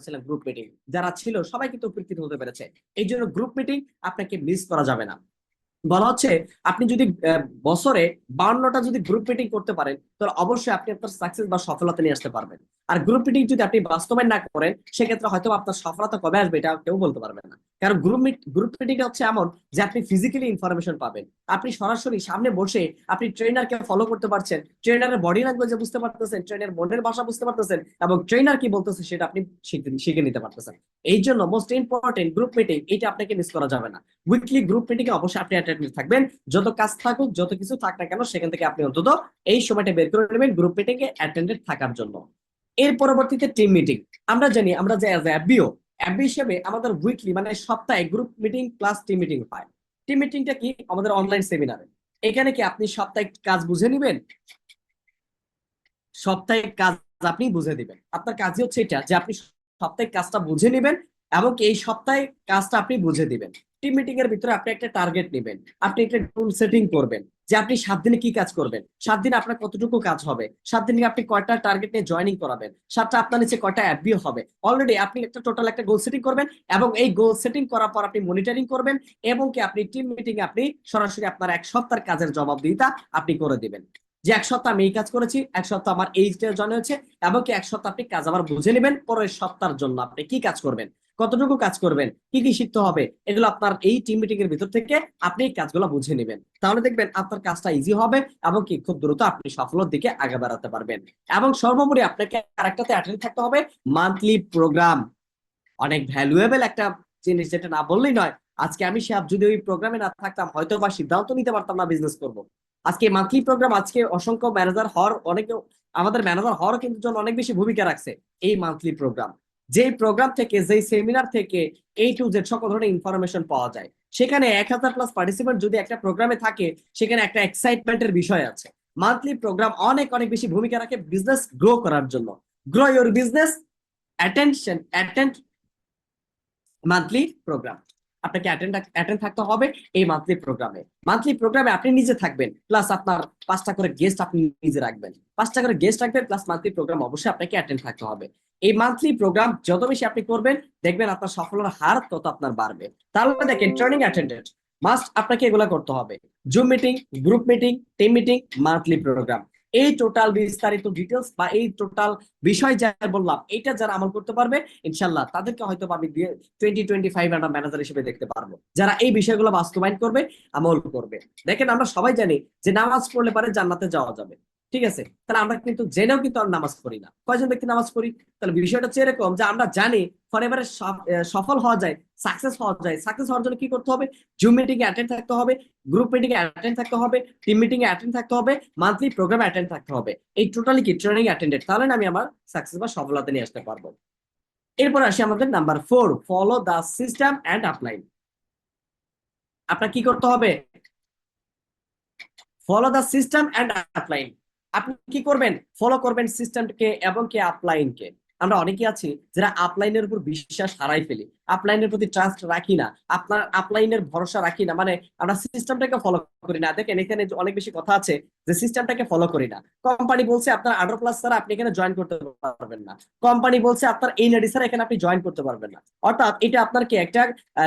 করেছিলাম group meeting, যারা ছিল সবাই কিন্তু উপকৃত হতে পেরেছে। এই জন্য গ্রুপ মিটিং আপনাকে মিস করা যাবে না। বলা হচ্ছে আপনি যদি বছরে 52টা যদি গ্রুপ মিটিং করতে পারেন, তাহলে অবশ্যই আপনি আপনার সাকসেস বা সফলতা নিয়ে আসতে পারবেন। আর গ্রুপ মিটিং যদি আপনি বাস্তবায়ন না করেন, সেক্ষেত্রে হয়তো আপনার সফলতা কবে আসবে এটা কেউ বলতে পারবে না। কারণ গ্রুপ মিটিংটা হচ্ছে এমন যে আপনি ফিজিক্যালি ইনফরমেশন পাবেন, আপনি সরাসরি সামনে বসে আপনি ট্রেনারকে ফলো করতে পারছেন, ট্রেনারের বডি ল্যাঙ্গুয়েজ বুঝতে পারতেছেন, ট্রেনার মনের ভাষা বুঝতে পারতেছেন, এবং ট্রেনার কি বলতেছে সেটা আপনি শিখে নিতে পারতেছেন। এই জন্য মোস্ট ইম্পর্টেন্ট গ্রুপ মিটিং, এটা আপনাকে মিস করা যাবে না। উইকলি গ্রুপ মিটিং এ অবশ্যই আপনি অ্যাটেন্ড থাকবেন। যত কাজ থাকুক, যত কিছু থাক না কেন, সেখান থেকে আপনি অন্তত এই সময়টা বের করে নেবেন গ্রুপ মিটিং এ অ্যাটেন্ডেড থাকার জন্য। এর পরবর্তীতে টিম মিটিং। আমরা জানি আমরা যে অ্যাজ অ্যাবিও অ্যাবি হিসেবে আমাদের উইকলি মানে সপ্তাহে group meeting plus team meeting হয়। টিম মিটিংটা কি? আমাদের অনলাইন সেমিনারে। এখানে কি আপনি সাপ্তাহিক কাজ বুঝে নিবেন, সাপ্তাহিক কাজ আপনি বুঝে দিবেন। আপনার কাজই হচ্ছে এটা যে আপনি সাপ্তাহিক কাজটা বুঝে নেবেন এবং এই সপ্তাহে কাজটা আপনি বুঝে দিবেন। টিম মিটিং এর ভিতরে আপনি একটা টার্গেট নেবেন, আপনি একটা গোল সেটিং করবেন যে আপনি 7 দিনে কি কাজ করবেন, 7 দিনে আপনার কতটুকু কাজ হবে, 7 দিনে আপনি কয়টা টার্গেট নিয়ে জয়েনিং করাবেন, 7টা আপনার নিচে কয়টা অ্যাপবিও হবে। অলরেডি আপনি একটা টোটাল একটা গোল সেটিং করবেন এবং এই গোল সেটিং করার পর আপনি মনিটরিং করবেন এবং কি আপনি টিম মিটিং এ আপনি সরাসরি আপনার 1 সপ্তাহের কাজের জবাবদিহিতা আপনি করে দিবেন। যে 1 সপ্তাহ আমি এই কাজ করেছি, 1 সপ্তাহ আমার এইটা জয়েন হয়েছে, এবং কি 1 সপ্তাহ আপনি কাজ আবার বুঝে নেবেন পরের সপ্তাহের জন্য আপনি কি কাজ করবেন, কতটুকু কাজ করবেন, কি কি শিখতে হবে, এগুলো আপনার এই টিম মিটিং এর ভিতর থেকে আপনি এই কাজগুলো বুঝে নেবেন। তাহলে দেখবেন আপনার কাজটা ইজি হবে এবং কি খুব দ্রুত আপনি সফলতার দিকে আগে বাড়াতে পারবেন। এবং সর্বোপরি আপনাকে আরেকটাতে অ্যাটেন্ড থাকতে হবে, মান্থলি প্রোগ্রাম। অনেক ভ্যালুয়েবল একটা জিনিস, যেটা না বললেই নয়। আজকে আমি সাহেব যদি ওই প্রোগ্রামে না থাকতাম, হয়তো বা সিদ্ধান্ত নিতে পারতাম না বিজনেস করব। আজকে মান্থলি প্রোগ্রাম, আজকে অসংখ্য ম্যানেজার হওয়ার অনেকে, আমাদের ম্যানেজার হওয়ার কিন্তু জন্য অনেক বেশি ভূমিকা রাখছে এই মান্থলি প্রোগ্রাম। যেই প্রোগ্রাম থেকে, যেই সেমিনার থেকে এই টু জেড সকল ধরনের ইনফরমেশন পাওয়া যায়। সেখানে 1000+ পার্টিসিপেন্ট যদি একটা প্রোগ্রামে থাকে, সেখানে একটা এক্সাইটমেন্টের বিষয় আছে। মান্থলি প্রোগ্রাম অনেক অনেক বেশি ভূমিকা রাখে বিজনেস গ্রো করার জন্য। Grow your business, attend monthly programme. আপনাকে অ্যাটেন্ড থাকতে হবে এই মান্থলি প্রোগ্রামে আপনি নিজে থাকবেন, প্লাস আপনার 5টা করে গেস্ট আপনি নিজে রাখবেন, 5টা করে গেস্ট রাখবেন, প্লাস মান্থলি প্রোগ্রাম অবশ্যই আপনাকে অ্যাটেন্ড থাকতে হবে। এই মান্থলি প্রোগ্রাম যত বেশি আপনি করবেন, দেখবেন আপনার সফলতার হার তত আপনার বাড়বে। তাহলে দেখেন, ট্রেনিং অ্যাটেন্ডেন্ট মাস্ট আপনাকে এগুলো করতে হবে: zoom meeting, group meeting, team meeting, monthly programme. এই টোটাল বিস্তারিত ডিটেলস বা এই টোটাল বিষয় যা বললাম, এটা যারা আমল করতে পারবে, ইনশাল্লাহ তাদেরকে হয়তো আমি 2025 একটা ম্যানেজার হিসেবে দেখতে পারবো, যারা এই বিষয়গুলো বাস্তবায়ন করবে, আমল করবে। দেখেন, আমরা সবাই জানি যে নামাজ পড়লে পারে জান্নাতে যাওয়া যাবে, ঠিক আছে? তাহলে আমরা কিন্তু জেনেও কিন্তু আর নামাজ পড়ি না। কয়জন ব্যক্তি নামাজ পড়ি? তাহলে বিষয়টা হচ্ছে এরকম যে আমরা জানি ফরএভারে সফল হওয়া যায়, সাকসেস হওয়া যায়। সাকসেস হওয়ার জন্য কি করতে হবে? জুম মিটিং এ অ্যাটেন্ড থাকতে হবে, গ্রুপ মিটিং এ অ্যাটেন্ড থাকতে হবে, টিম মিটিং এ অ্যাটেন্ড থাকতে হবে, মান্থলি প্রোগ্রামে অ্যাটেন্ড থাকতে হবে। এই টোটালি কি ট্রেনিং অ্যাটেন্ডেড, তাহলে আমি আমার সাকসেস বা সফলতা নিয়ে আসতে পারবো। এরপর আসি আমাদের number 4, follow the system and upline. আপনার কি করতে হবে? Follow the system and upline. আপনি কি করবেন? ফলো করবেন সিস্টেমকে এবং কি আপলাইনকে। আমরা অনেকে আছি যারা আপলাইনের উপর বিশ্বাস হারাই ফেলি, আপলাইনের প্রতি ট্রাস্ট রাখি না, আপনার আপলাইনের ভরসা রাখি না, মানে আমরা সিস্টেমটাকে ফলো করি না। দেখেন, এখানে অনেক বেশি কথা আছে যে সিস্টেমটাকে ফলো করি না। কোম্পানি বলছে আপনার 18+ ছাড়া আপনি এখানে জয়েন করতে পারবেন না, কোম্পানি বলছে আপনার এই নারী ছাড়া এখানে আপনি জয়েন করতে পারবেন না। অর্থাৎ এটা আপনার কি একটা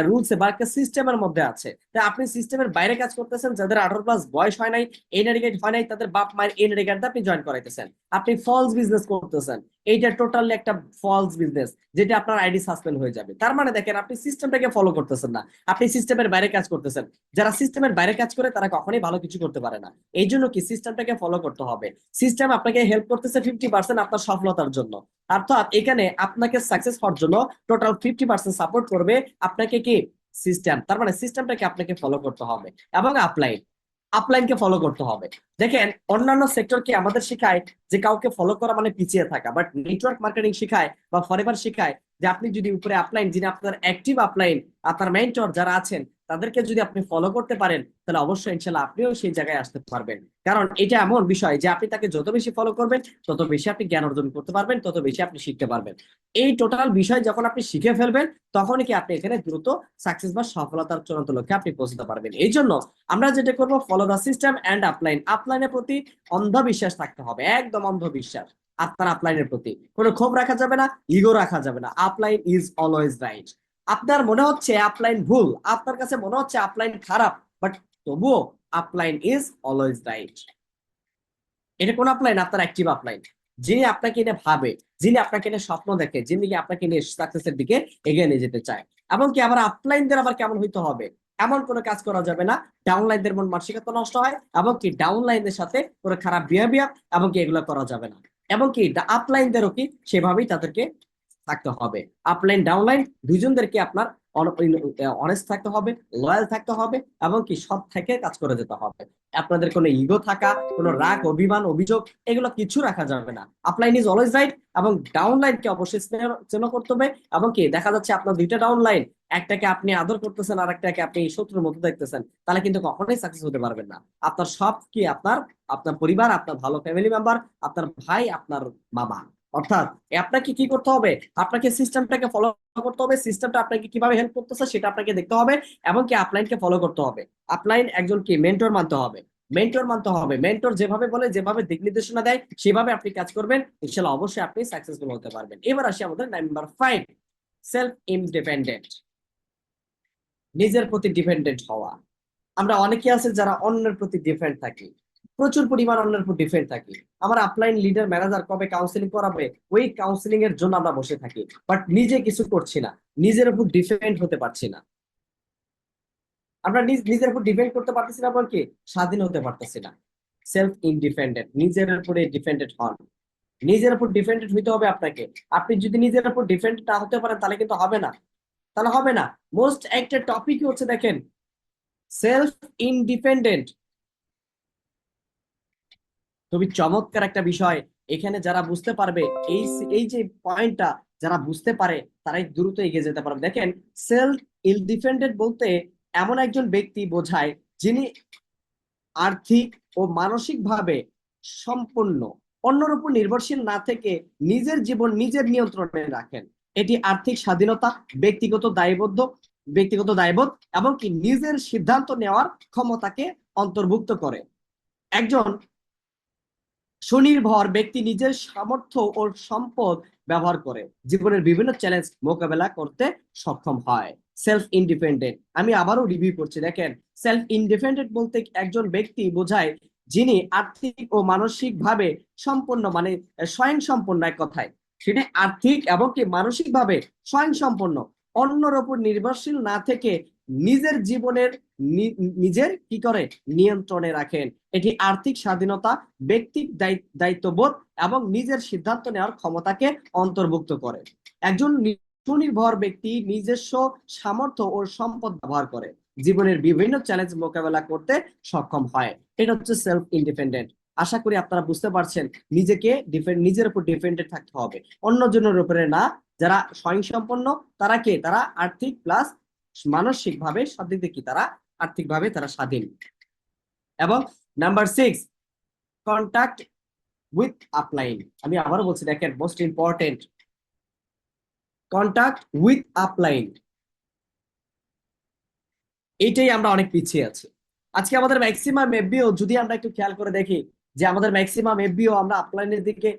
রুলস বা একটা সিস্টেমের মধ্যে আছে। তাই আপনি সিস্টেমের বাইরে কাজ করতেছেন, যাদের 18+ বয়স হয় নাই, এনআরই কার্ড হয় নাই, তাদের বাপ মায়ের এনআরই কার্ড আপনি জয়েন করাইতেছেন। আপনি ফলস বিজনেস করতেছেন। এইটা টোটালি একটা ফলস বিজনেস, যেটা আপনার আইডি সাসপেন্ড হয়ে যাবে। তার মানে দেখেন, আপনি সিস্টেমটাকে ফলো করতেছেন না, আপনি সিস্টেমের বাইরে কাজ করতেছেন। যারা সিস্টেমের বাইরে কাজ করে তারা কখনোই ভালো কিছু করতে পারে না। এই জন্য কি সিস্টেমটাকে ফলো করতে হবে। সিস্টেম আপনাকে হেল্প করতেছে 50% আপনার সফলতার জন্য। অর্থাৎ এখানে আপনাকে সাকসেস হওয়ার জন্য টোটাল 50% সাপোর্ট করবে আপনাকে কি? সিস্টেম। তার মানে সিস্টেমটাকে আপনাকে ফলো করতে হবে। এবং আপলাইনকে ফলো করতে হবে। দেখেন, অন্যান্য সেক্টরকে আমাদের শেখায় যে কাউকে ফলো করা মানে পিছিয়ে থাকা, বাট নেটওয়ার্ক মার্কেটিং শেখায় বা ফরএভার শেখায় যে আপনি যদি উপরে আপলাইন, যিনি আপনার অ্যাক্টিভ আপলাইন, আপনার মেন্টর যারা আছেন, তাদেরকে যদি আপনি ফলো করতে পারেন, তাহলে অবশ্যই ইনশাল্লাহ আপনিও সেই জায়গায় আসতে পারবেন। কারণ এটা এমন বিষয় যে আপনি তাকে যত বেশি ফলো করবেন, তত বেশি আপনি জ্ঞান অর্জন করতে পারবেন, তত বেশি আপনি শিখতে পারবেন। এই টোটাল বিষয় যখন আপনি শিখে ফেলবেন, তখনই কি আপনি এখানে দ্রুত সাকসেস বা সফলতার চূড়ান্ত লক্ষ্যে আপনি পৌঁছতে পারবেন। এই জন্য আমরা যেটা করবো, follow the system and upline. আপলাইনের প্রতি অন্ধবিশ্বাস থাকতে হবে, একদম অন্ধবিশ্বাস। আপনার আপলাইনের প্রতি কোনো ক্ষোভ রাখা যাবে না, ইগো রাখা যাবে না। Upline is always right. আপনার মনে হচ্ছে আপলাইন ভুল, আপনার কাছে মনে হচ্ছে আপলাইন খারাপ, বাট তবুও আপলাইন ইজ অলওয়েজ রাইট। এটা কোন আপলাইন? আপনার অ্যাক্টিভ আপলাইন, যিনি আপনাকে নিয়ে ভাবে, যিনি আপনাকে নিয়ে স্বপ্ন দেখে, যিনি আপনাকে নিয়ে সাকসেসের দিকে এগিয়ে নিয়ে যেতে চায়। এমনকি আবার আপলাইনদের আবার কেমন হইতে হবে, এমন কোনো কাজ করা যাবে না ডাউনলাইনদের মন মানসিকতা নষ্ট হয়, এমনকি ডাউনলাইনদের সাথে কোনো খারাপ বিহেভিয়ার এমনকি এগুলো করা যাবে না। এমনকি আপলাইনদেরও কি সেভাবেই তাদেরকে থাকতে হবে। আপলাইন ডাউনলাইন দুইজনদেরকে আপনার অনেস্ট থাকতে হবে, লয়াল থাকতে হবে, এবং কি সৎ থেকে কাজ করে যেতে হবে। আপনাদের কোনো ইগো থাকা, কোনো রাগ, অভিমান, অভিযোগ এগুলো কিছু রাখা যাবে না। আপলাইন ইজ অলওয়েজ রাইট, এবং ডাউনলাইনকে অবশ্যই স্নেহ করতে হবে। এবং কি দেখা যাচ্ছে আপনার দুইটা ডাউনলাইন, একটাকে আপনি আদর করতেছেন আর একটাকে আপনি শত্রুর মতো দেখতেছেন, তাহলে কিন্তু কখনোই সাকসেস হতে পারবেন না। আপনার সব কি আপনার আপনার পরিবার, আপনার ভালো ফ্যামিলি মেম্বার, আপনার ভাই, আপনার মামা। অর্থাৎ আপনাকে কি করতে হবে? আপনাকে সিস্টেমটাকে ফলো করতে হবে, সিস্টেমটা আপনাকে কিভাবে হেল্প করতেছে সেটা আপনাকে দেখতে হবে, এবং কি আপলাইনকে ফলো করতে হবে। আপলাইন একজন কি মেন্টর মানতে হবে, মেন্টর মানতে হবে। মেন্টর যেভাবে বলে, যেভাবে দিক নির্দেশনা দেয়, সেভাবে আপনি কাজ করবেন, ইনশাআল্লাহ অবশ্যই আপনি সাকসেসফুল হতে পারবেন। এবার আসি আমাদের নাম্বার 5, সেলফ ইন্ডিপেন্ডেন্ট, নিজের প্রতি ডিপেন্ডেন্ট হওয়া। আমরা অনেকে আছে যারা অন্যের প্রতি ডিপেন্ড থাকি, প্রচুর পরিমাণ অন্যের উপর ডিপেন্ড থাকি। আমার আপলাইন লিডার ম্যানেজার কবে কাউন্সিলিং করাবে, ওই কাউন্সিলিং এর জন্য আমরা বসে থাকি, বাট নিজে কিছু করছি না, নিজের উপর ডিপেন্ড হতে পারছি না। আমরা নিজের উপর ডিপেন্ড করতে পারতেছি না, বলকি স্বাধীন হতে পারতেছি না। সেলফ ইন্ডিপেন্ডেন্ট, নিজের উপরে ডিপেন্ডেন্ট হন। নিজের উপর ডিপেন্ডেন্ট হইতে হবে আপনাকে। আপনি যদি নিজের উপর ডিপেন্ডেন্ট না হতে পারেন তাহলে কিন্তু হবে না, তাহলে হবে না। মোস্ট একটা টপিক হচ্ছে দেখেন সেলফ ইন্ডিপেন্ডেন্ট। খুবই চমৎকার একটা বিষয়। এখানে যারা বুঝতে পারবে, এই এই যে পয়েন্টটা যারা বুঝতে পারে তারাই দ্রুত এগিয়ে যেতে পারবে। দেখেন সেলফ ইন্ডিপেন্ডেন্ট বলতে এমন একজন ব্যক্তি বোঝায় যিনি আর্থিক ও মানসিক ভাবে সম্পন্ন, অন্যের উপর নির্ভরশীল না থেকে নিজের জীবন নিজের নিয়ন্ত্রণে রাখেন। এটি আর্থিক স্বাধীনতা, ব্যক্তিগত ব্যক্তিগত দায়বোধ এবং কি নিজের সিদ্ধান্ত নেওয়ার ক্ষমতাকে অন্তর্ভুক্ত করে। একজন স্বনির্ভর ব্যক্তি নিজের সামর্থ্য ও সম্পদ ব্যবহার করে জীবনের বিভিন্ন চ্যালেঞ্জ মোকাবেলা করতে সক্ষম হয়। সেলফ ইন্ডিপেন্ডেন্ট, আমি আবারও রিভিউ করছি, দেখেন সেলফ ইন্ডিপেন্ডেন্ট বলতে একজন ব্যক্তি বোঝায় যিনি আর্থিক ও মানসিক ভাবে সম্পন্ন, মানে স্বয়ং সম্পন্ন, এক কথায় সেটা আর্থিক এবং কি মানসিক ভাবে স্বয়ং সম্পন্ন, অন্যর উপর নির্ভরশীল না থেকে নিজের জীবনের নিজের কি করে নিয়ন্ত্রণে রাখেন। এটি আর্থিক স্বাধীনতা, ব্যক্তিক দায়িত্ববোধ এবং নিজের সিদ্ধান্ত নেওয়ার ক্ষমতাকে অন্তর্ভুক্ত করে। একজন স্বনির্ভর ব্যক্তি নিজস্ব সামর্থ্য ও সম্পদ ব্যবহার করে জীবনের বিভিন্ন চ্যালেঞ্জ মোকাবেলা করতে সক্ষম হয়। এটা হচ্ছে সেলফ ইন্ডিপেন্ডেন্ট। আশা করি আপনারা বুঝতে পারছেন, নিজেকে নিজের উপর ডিপেন্ডেন্ট থাকতে হবে, অন্যজনের উপরে না। যারা স্বয়ংসম্পন্ন তারা কে? তারা আর্থিক প্লাস মানসিক ভাবে সব দিক দিয়ে কি তারা আর্থিক ভাবে তারা স্বাধীন। এবং নাম্বার 6, কন্টাক্ট উইথ আপলাইন। আমি আবারও বলছি, দেখেন most important, contact with upline. এইটাই আমরা অনেক পিছিয়ে আছি। আজকে আমাদের ম্যাক্সিমাম এফবিও যদি আমরা একটু খেয়াল করে দেখি, যে আমাদের ম্যাক্সিমাম এফবিও আমরা আপলাইনের দিকে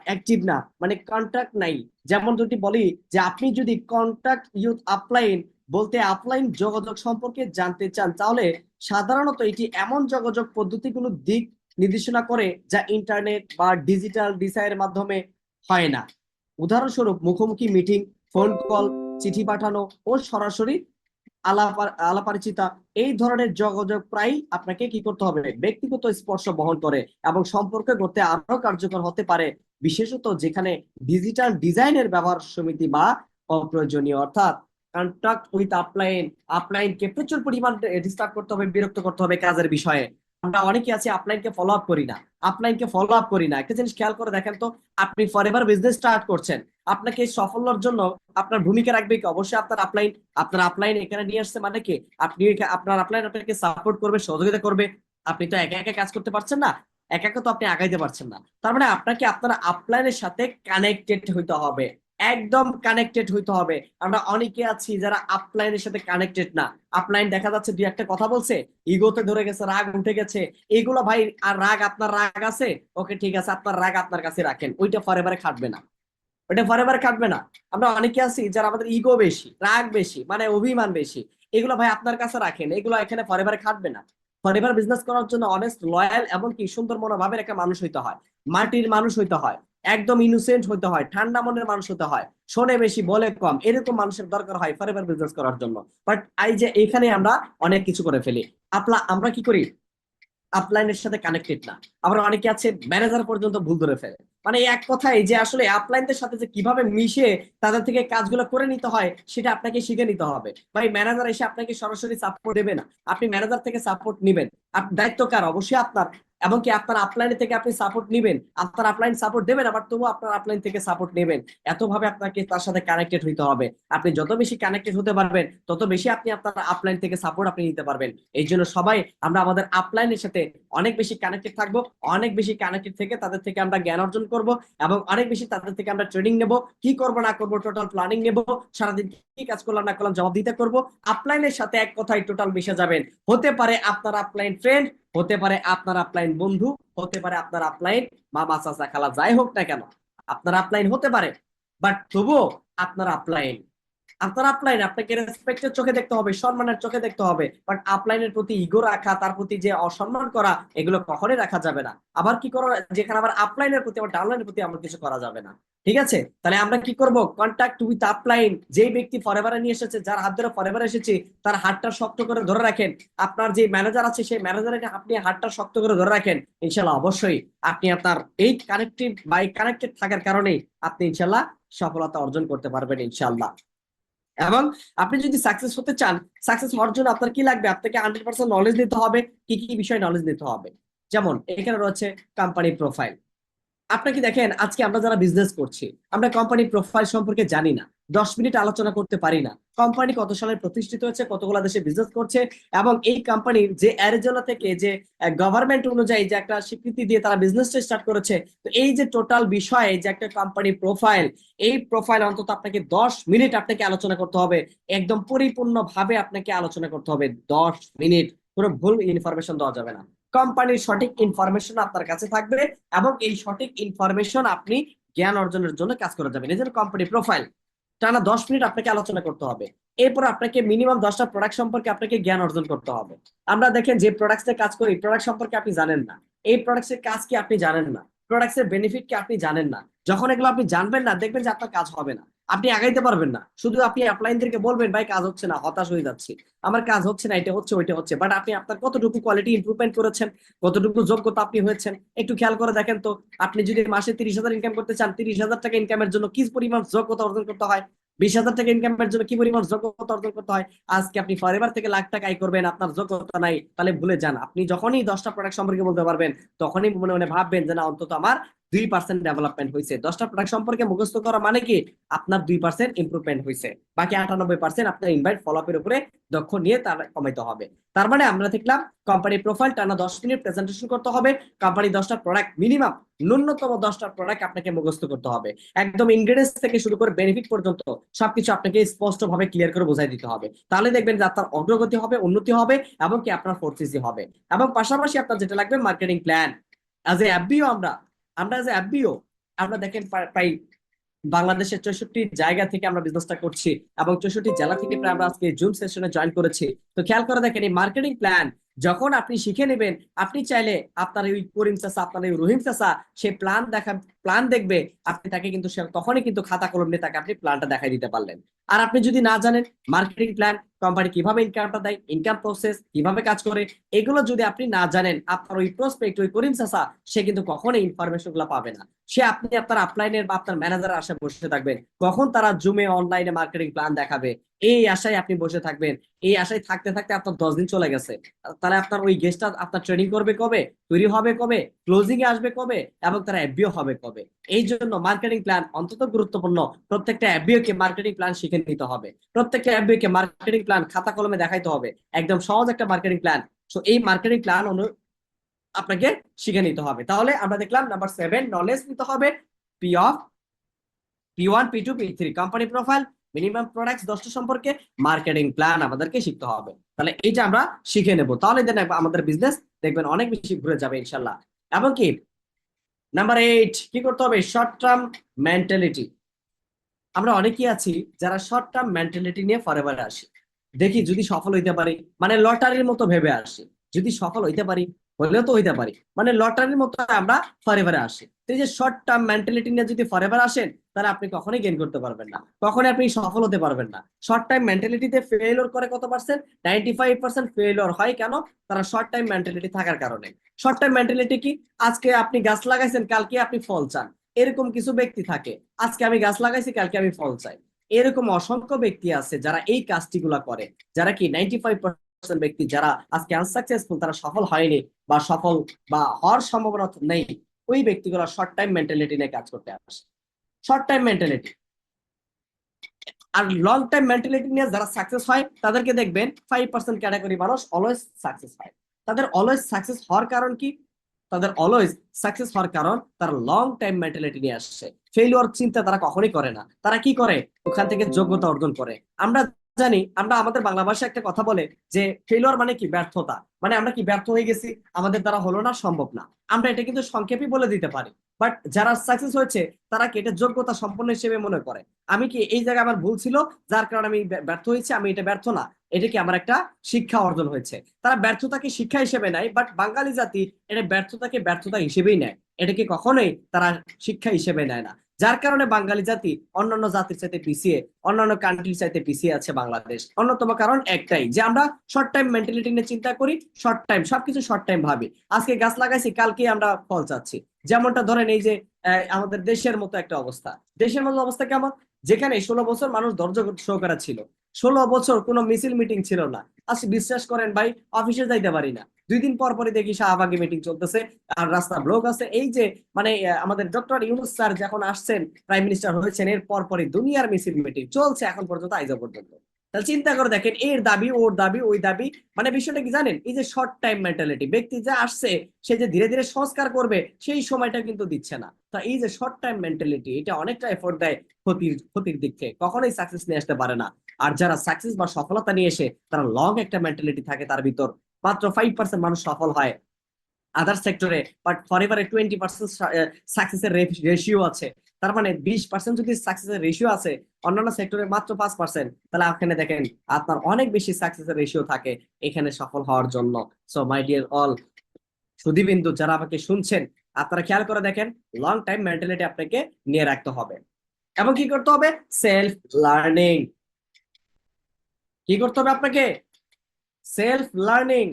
অ্যাক্টিভ না, মানে কন্টাক্ট নাই। যেমন যদি বলি যে আপনি যদি কন্টাক্ট ইউথ আপলাইন বলতে আপলাইন যোগাযোগ সম্পর্কে জানতে চান, তাহলে সাধারণত এটি এমন যোগাযোগ পদ্ধতিগুলোর দিক নির্দেশনা করে যা ইন্টারনেট বা ডিজিটাল ডিসাইয়ের মাধ্যমে হয় না। উদাহরণস্বরূপ মুখোমুখি মিটিং, ফোন কল, চিঠি পাঠানো ও সরাসরি আলাপরিচিতা। এই ধরনের যোগাযোগ প্রায় আপনাকে কি করতে হবে? ব্যক্তিগত স্পর্শ বহন করে এবং সম্পর্ক করতে আরো কার্যকর হতে পারে, বিশেষত যেখানে ডিজিটাল ডিজাইনের ব্যবহার সমিতি বা অপ্রয়োজনীয়। অর্থাৎ কন্টাক্ট উইথ আপলাইন, আপলাইনকে প্রচুর পরিমাণ ডিস্টার্ব করতে হবে, বিরক্ত করতে হবে কাজের বিষয়ে। আমরা অনেকে আছি আপলাইনকে ফলো আপ করি না, আপলাইনকে ফলো আপ করি না। একটা জিনিস খেয়াল করে দেখেন তো, আপনি ফরএভার বিজনেস স্টার্ট করছেন, আপনাকে সাফল্যের জন্য আপনার ভূমিকা রাখবে কি? অবশ্যই আপনার আপলাইন। আপনার আপলাইন এখানে নিয়ে আসছে মানে কি আপনি আপনার আপলাইন আপনাকে সাপোর্ট করবে, সহযোগিতা করবে। আপনি তো একা একা কাজ করতে পারছেন না, একা একা তো আপনি আগাইতে পারছেন না। তার মানে আপনাকে আপনার আপলাইনের সাথে কানেক্টেড হইতে হবে। একদম কানেক্টেড হইতে হবে। আমরা অনেকে আছি যারা আপলাইনের সাথে কানেক্টেড না। আপলাইন দেখা যাচ্ছে দুই একটা কথা বলছে, ইগোতে ধরে গেছে, রাগ উঠে গেছে, এইগুলো ভাই। আর রাগ, আপনার রাগ আছে, ওকে ঠিক আছে, আপনার রাগ আপনার কাছে রাখেন, ওইটা ফরএভারে খাটবে না, ওটা ফরএভার কাটবে না। আমরা অনেকে আছি যারা আমাদের ইগো বেশি, রাগ বেশি, মানে অভিমান বেশি, এগুলো ভাই আপনার কাছে রাখেন, এগুলো এখানে ফরএভার খাটবে না। ফরএভার বিজনেস করার জন্য অনেস্ট, লয়াল এবং কি সুন্দর মনোভাবের একটা মানুষ হইতে হয়, মাটির মানুষ হইতে হয়, একদম ইনোসেন্ট হইতে হয়, ঠান্ডা মনের মানুষ হতে হয়, শোনে বেশি বলে কম, এরকম মানুষের দরকার হয় ফরএভার বিজনেস করার জন্য। বাট এই যে এখানে আমরা অনেক কিছু করে ফেলি। আমরা কি করি, আপলাইনের সাথে কানেক্টেড না। আবার অনেকে আছে ম্যানেজার পর্যন্ত ভুল ধরে ফেলে। মানে এক কথায় যে আসলে আপলাইনদের সাথে যে কিভাবে মিশে তাদের থেকে কাজগুলো করে নিতে হয়, সেটা আপনাকে শিখে নিতে হবে। ভাই ম্যানেজার এসে আপনাকে সরাসরি সাপোর্ট দেবে না, আপনি ম্যানেজার থেকে সাপোর্ট নিবেন। দায়িত্ব কার? অবশ্যই আপনার। এবং কি আপনার আপলাইন থেকে আপনি সাপোর্ট নিবেন, আপনার আপলাইন সাপোর্ট দেবেন, আবার তবু আপনার আপলাইন থেকে সাপোর্ট নেবেন। এতভাবে আপনাকে তার সাথে কানেক্টেড হইতে হবে। আপনি যত বেশি কানেক্টেড হতে পারবেন, তত বেশি আপনি আপনার আপলাইন থেকে সাপোর্ট আপনি নিতে পারবেন। এই জন্য সবাই আমরা আমাদের আপলাইনের সাথে অনেক বেশি কানেক্টেড থাকবো, অনেক বেশি কানেক্টেড থেকে তাদের থেকে আমরা জ্ঞান অর্জন করব, এবং অনেক বেশি তাদের থেকে আমরা ট্রেনিং নেব, কি করব না করব টোটাল প্ল্যানিং নেব, সারাদিন কি কাজ করলাম না করলাম জবাব দিতে করব। আপলাইনের সাথে এক কথায় টোটাল মিশে যাবেন। হতে পারে আপনার আপলাইন ফ্রেন্ড, হতে পারে আপনার আপলাইন বন্ধু, হতে পারে আপনার আপলাইন মামা চাচা খালা, যাই হোক না কেন আপনার আপলাইন হতে পারে। বাট তবুও আপনার আপলাইন, আপনার আপলাইন আপনাকে রেসপেক্টের চোখে দেখতে হবে, সম্মানের চোখে দেখতে হবে। বাট আপলাইনের প্রতি ইগো রাখা, তার প্রতি যে অসম্মান করা, এগুলো কখনোই রাখা যাবে না। আবার কি করো, যেখানে আবার আপলাইনের প্রতি, আবার ডাউনলাইনের প্রতি আমার কিছু করা যাবে না। ঠিক আছে, তাহলে আমরা কি করব, কন্ট্যাক্ট উইথ আপলাইন। যেই ব্যক্তি ফরএভারে নিয়ে এসেছে, যার হাত ধরে ফরএভারে এসেছে, তার হাতটা শক্ত করে ধরে রাখেন। আপনার যে ম্যানেজার আছে, সেই ম্যানেজারের আপনি হাতটা শক্ত করে ধরে রাখেন। ইনশাল্লাহ অবশ্যই আপনি আপনার এই কানেক্টিভ বা কানেক্টেড থাকার কারণেই আপনি ইনশাল্লাহ সফলতা অর্জন করতে পারবেন ইনশাল্লাহ। এবং আপনি যদি সাকসেস হতে চান, সাকসেস হওয়ার জন্য আপনার কি লাগবে, আপনাকে 100% নলেজ নিতে হবে। কি কি বিষয় নলেজ নিতে হবে? যেমন এখানে রয়েছে কোম্পানি প্রোফাইল। আপনাকে দেখেন, আজকে আমরা যারা বিজনেস করছি, আমরা কোম্পানি প্রোফাইল সম্পর্কে জানি না, 10 মিনিট আলোচনা করতে পারি না। কোম্পানি কত সালে প্রতিষ্ঠিত হয়েছে, কতগুলো দেশে বিজনেস করছে, এবং এই কোম্পানির যে অ্যারিজোনা থেকে যে গভর্নমেন্ট অনুযায়ী যে একটা স্বীকৃতি দিয়ে তারা বিজনেসটা স্টার্ট করেছে, তো এই যে টোটাল বিষয়ে যে একটা কোম্পানি প্রোফাইল, এই প্রোফাইল অন্তত আপনাকে 10 মিনিট আপনাকে আলোচনা করতে হবে। একদম পরিপূর্ণ ভাবে আপনাকে আলোচনা করতে হবে 10 মিনিট। কোনো ভুল ইনফরমেশন দেওয়া যাবে না। কোম্পানির সঠিক ইনফরমেশন আপনার কাছে থাকবে, এবং এই সঠিক ইনফরমেশন আপনি জ্ঞান অর্জনের জন্য কাজ করে যাবেন। এই জন্য কোম্পানি প্রোফাইল টানা 10 মিনিট আপনাকে আলোচনা করতে হবে। এরপর আপনাকে মিনিমাম 10টা প্রোডাক্ট সম্পর্কে আপনাকে জ্ঞান অর্জন করতে হবে। আমরা দেখেন যে প্রোডাক্টস কাজ করি, প্রোডাক্ট সম্পর্কে আপনি জানেন না, এই প্রোডাক্টস এর কাজ কি আপনি জানেন না, প্রোডাক্টস এর বেনিফিট কি আপনি জানেন না। যখন এগুলো আপনি জানবেন না, দেখবেন যে আপনার কাজ হবে না, আপনি আগাইতে পারবেন না। শুধু আপনি অ্যাপ্লাইনদেরকে বলবেন ভাই কাজ হচ্ছে না, হতাশ হয়ে যাচ্ছি, আমার কাজ হচ্ছে না, এটা হচ্ছে ওইটা হচ্ছে। বাট আপনি আপনার কতটুকু কোয়ালিটি ইমপ্রুভমেন্ট করেছেন, কতটুকু যোগ্যতা আপনি হয়েছেন, একটু খেয়াল করে দেখেন তো। আপনি যদি মাসে 30,000 ইনকাম করতে চান, 30,000 টাকা ইনকামের জন্য কি পরিমাণ যোগ্যতা অর্জন করতে হয়, 20,000 টাকা ইনকামের জন্য কি পরিমাণ যোগ্যতা অর্জন করতে হয়। আজকে আপনি ফরএভার থেকে লাখ টাকা আয় করবেন, আপনার যোগ্যতা নাই, তাহলে ভুলে যান। আপনি যখনই 10টা প্রোডাক্ট সম্পর্কে বলতে পারবেন, তখনই মনে মনে ভাববেন যে না, অন্তত আমার 2% ডেভেলপমেন্ট হয়েছে। 10টা প্রোডাক্ট সম্পর্কে মুখস্থ করা মানে কি, আপনার 2% ইমপ্রুভমেন্ট হয়েছে। বাকি 98% আপনার ইনভাইট ফলো আপের উপরে দক্ষ নিয়ে তার কমাইতে হবে। তার মানে আমরা দেখলাম, কোম্পানি প্রোফাইল টানা 10 মিনিট প্রেজেন্টেশন করতে হবে। কোম্পানি 10টা প্রোডাক্ট, মিনিমাম ন্যূনতম 10টা প্রোডাক্ট আপনাকে মুখস্থ করতে হবে। একদম ইনগ্রেডিয়েন্টস থেকে শুরু করে বেনিফিট পর্যন্ত সবকিছু আপনাকে স্পষ্ট ভাবে ক্লিয়ার করে বোঝাই দিতে হবে। তাহলে দেখবেন যে আপনার অগ্রগতি হবে, উন্নতি হবে, এবং কি আপনার ফোর্সিসি হবে। এবং পাশাপাশি আপনার যেটা লাগবে, মার্কেটিং প্ল্যান। অ্যাজ এ এফবিও আমরা আমরা অ্যাজ এ এফবিও আমরা দেখেন প্রায় বাংলাদেশের 64 জায়গা থেকে আমরা বিজনেসটা করছি, এবং 64 জেলা থেকে প্রায় আমরা আজকে জুম সেশনে জয়েন করেছি। তো খেয়াল করে দেখেন, এই মার্কেটিং প্ল্যান যখন আপনি শিখে নেবেন, আপনি চাইলে আপনার ওই করিম চাচা, আপনার ওই রহিম চাচা, সে প্ল্যান দেখবে, আপনি তাকে কিন্তু তখনই কিন্তু খাতা কলম নিয়ে তাকে আপনি প্ল্যানটা দেখাই দিতে পারলেন। আর আপনি যদি না জানেন মার্কেটিং প্ল্যান, কোম্পানি কিভাবে ইনকামটা দেয়, ইনকাম প্রসেস কিভাবে কাজ করে, এগুলো যদি আপনি না জানেন, আপনার ওই প্রসপেক্ট, ওই করিম চাচা, সে কিন্তু কখনোই ইনফরমেশন গুলো পাবে না। সে আপনি আপনার আপলাইনের বা আপনার ম্যানেজারের আশায় বসে থাকবেন, কখন তারা জুমে অনলাইনে মার্কেটিং প্ল্যান দেখাবে, এই আশায় আপনি বসে থাকবেন। এই আশায় থাকতে থাকতে আপনার 10 দিন চলে গেছে। তাহলে আপনার ওই গেস্টটা আপনার ট্রেনিং করবে কবে, তৈরি হবে কবে, ক্লোজিং এ আসবে কবে, এবং তারা এফবিও হবে কবে? এই জন্য মার্কেটিং প্ল্যান অন্তত গুরুত্বপূর্ণ। প্রত্যেকটা এফবিও কে মার্কেটিং প্ল্যান শিখে নিতে হবে, প্রত্যেকটা এফবিও কে মার্কেটিং প্ল্যান খাতা কলমে দেখাইতে হবে। একদম সহজ একটা মার্কেটিং প্ল্যান। সো এই মার্কেটিং প্ল্যান আপনাকে শিখে নিতে হবে। তাহলে আমরা দেখলাম নাম্বার 7, নলেজ নিতে হবে। P of P1 P2 P3 company profile, minimum products 10টা সম্পর্কে, মার্কেটিং প্ল্যান আমাদেরকে শিখতে হবে। তাহলে এইটা আমরা শিখে নেব, তাহলে দেন আমাদের বিজনেস দেখবেন অনেক বেশি ঘুরে যাবে ইনশাল্লাহ। এবং কি নাম্বার 8 কি করতে হবে, শর্ট টার্ম মেন্টালিটি। আমরা অনেকেই আছি যারা শর্ট টার্ম মেন্টালিটি নিয়ে ফরএভার আসি, দেখি যদি সফল হইতে পারি, মানে লটারির মতো ভেবে আসি, যদি সফল হইতে পারি, হলেও তো হইতে পারি, মানে লটারির মতো আমরা ফরএভারে আসি। তো এই যে শর্ট টার্ম মেন্টালিটি নিয়ে যদি ফরএভার আসেন, তাহলে আপনি কখনোই গেইন করতে পারবেন না, কখনোই আপনি সফল হতে পারবেন না। শর্ট টাইম মেন্টালিটিতে ফেলিওর করে কত পার্সেন্ট, 95% ফেলিওর হয় কেন, তারা শর্ট টাইম মেন্টালিটি থাকার কারণে। শর্ট টাইম মেন্টালিটি কি, আজকে আপনি গাছ লাগাইছেন, কালকে আপনি ফল চান, এরকম কিছু ব্যক্তি থাকে। আজকে আমি গাছ লাগাইছি, কালকে আমি ফল চাই। এরকম অসংখ্য ব্যক্তি আছে যারা এই কাজটি গুলা করে, যারা কি 95% ব্যক্তি যারা আজকে আনসাকসেসফুল, তারা সফল হয়নি বা সফল বা হওয়ার সম্ভাবনা নেই, ওই ব্যক্তিগুলো শর্ট টাইম মেন্টালিটি নিয়ে কাজ করতে আসে, শর্ট টাইম মেন্টালিটি। আর লং টাইম মেন্টালিটি নিয়ে যারা সাকসেস হয়, তাদেরকে দেখবেন 5% ক্যাটাগরি মানুষ অলওয়েজ সাকসেস হয়। তাদের অলওয়েজ সাকসেস হওয়ার কারণ কি, তাদের অলওয়েজ সাকসেস হওয়ার কারণ তারা লং টাইম মেন্টালিটি নিয়ে আসছে। ফেলিওর চিন্তা তারা কখনোই করে না, তারা কি করে, ওখান থেকে যোগ্যতা অর্জন করে। আমরা জানি, আমরা আমাদের বাংলা ভাষায় একটা কথা বলে যে ফেলিওর মানে কি, ব্যর্থতা, মানে আমরা কি ব্যর্থ হয়ে গেছি, আমাদের দ্বারা হলো না, সম্ভব না। আমরা এটা কিন্তু সংক্ষেপে বলে দিতে পারি, বাট যারা সাকসেস হয়েছে তারা কি এটা যোগ্যতা সম্পন্ন হিসেবে মনে করে। আমি কি এই জায়গায় আমার ভুল ছিল, যার কারণে আমি ব্যর্থ হয়েছি, আমি এটা ব্যর্থ না, এটা কি আমার একটা শিক্ষা অর্জন হয়েছে। তারা ব্যর্থতাকে শিক্ষা হিসেবে নেয়, বাট বাঙালি জাতি এটা ব্যর্থতাকে ব্যর্থতা হিসেবেই নেয়, এটাকে কখনোই তারা শিক্ষা হিসেবে নেয় না। যার কারণে বাঙালি জাতি অন্যান্য জাতির চাইতে পিছিয়ে, অন্যান্য কান্ট্রির চাইতে পিছিয়ে আছে বাংলাদেশ। অন্যতম কারণ একটাই, যে আমরা শর্ট টাইম মেন্টালিটি নিয়ে চিন্তা করি, শর্ট টাইম সবকিছু শর্ট টাইম ভাবি। আজকে গাছ লাগাইছি, কালকে আমরা ফল চাচ্ছি। যেমনটা ধরেন এই যে আমাদের দেশের মতো একটা অবস্থা, দেশের মতো অবস্থা কেমন, যেখানে 16 বছর মানুষ ধৈর্য সহকারে ছিল, 16 বছর কোনো মিছিল মিটিং ছিল না। আজ বিশ্বাস করেন ভাই, অফিসে যাইতে পারি না, 2 দিন পর পরই দেখি শাহবাগে মিটিং চলতেছে, আর রাস্তা ব্লক আছে। এই যে মানে আমাদের ডক্টর ইউনূস স্যার যখন আসছেন, প্রাইম মিনিস্টার হয়েছেন, এর পর পরই দুনিয়ার মিছিল মিটিং চলছে এখন পর্যন্ত, আইজা পর্যন্ত। তাহলে চিন্তা করে দেখেন, এর দাবি ওর দাবি ওই দাবি, মানে বিষয়টা কি জানেন, এই যে শর্ট টাইম মেন্টালিটি, ব্যক্তি যে আসছে সে যে ধীরে ধীরে সংস্কার করবে, সেই সময়টা কিন্তু দিচ্ছে না। তো এই যে শর্ট টাইম মেন্টালিটি, এটা অনেকটা এফোর্ট দেয় ক্ষতির ক্ষতির দিক থেকে, কখনোই সাকসেস নিয়ে আসতে পারে না। আর যারা সাকসেস বা সফলতা নিয়ে এসে তারা লং একটা মেন্টালিটি থাকে তার ভিতর, মাত্র 5% মানুষ সফল হয় আদার সেক্টরে, বাট ফরএভারে 20% সাকসেসের রেশিও আছে। তার মানে 20% যদি সাকসেসের রেশিও আছে, অন্যান্য সেক্টরে মাত্র 5%, তাহলে এখানে দেখেন আপনার অনেক বেশি সাকসেসের রেশিও থাকে এখানে সফল হওয়ার জন্য। সো মাই ডিয়ার অল সুধীবিন্দু যারা আমাকে শুনছেন, আপনারা খেয়াল করে দেখেন, লং টাইম মেন্টালিটি আপনাকে নিয়ে রাখতে হবে। এবং কি করতে হবে, সেলফ লার্নিং। কি করতে হবে আপনাকে, সেলফ লার্নিং।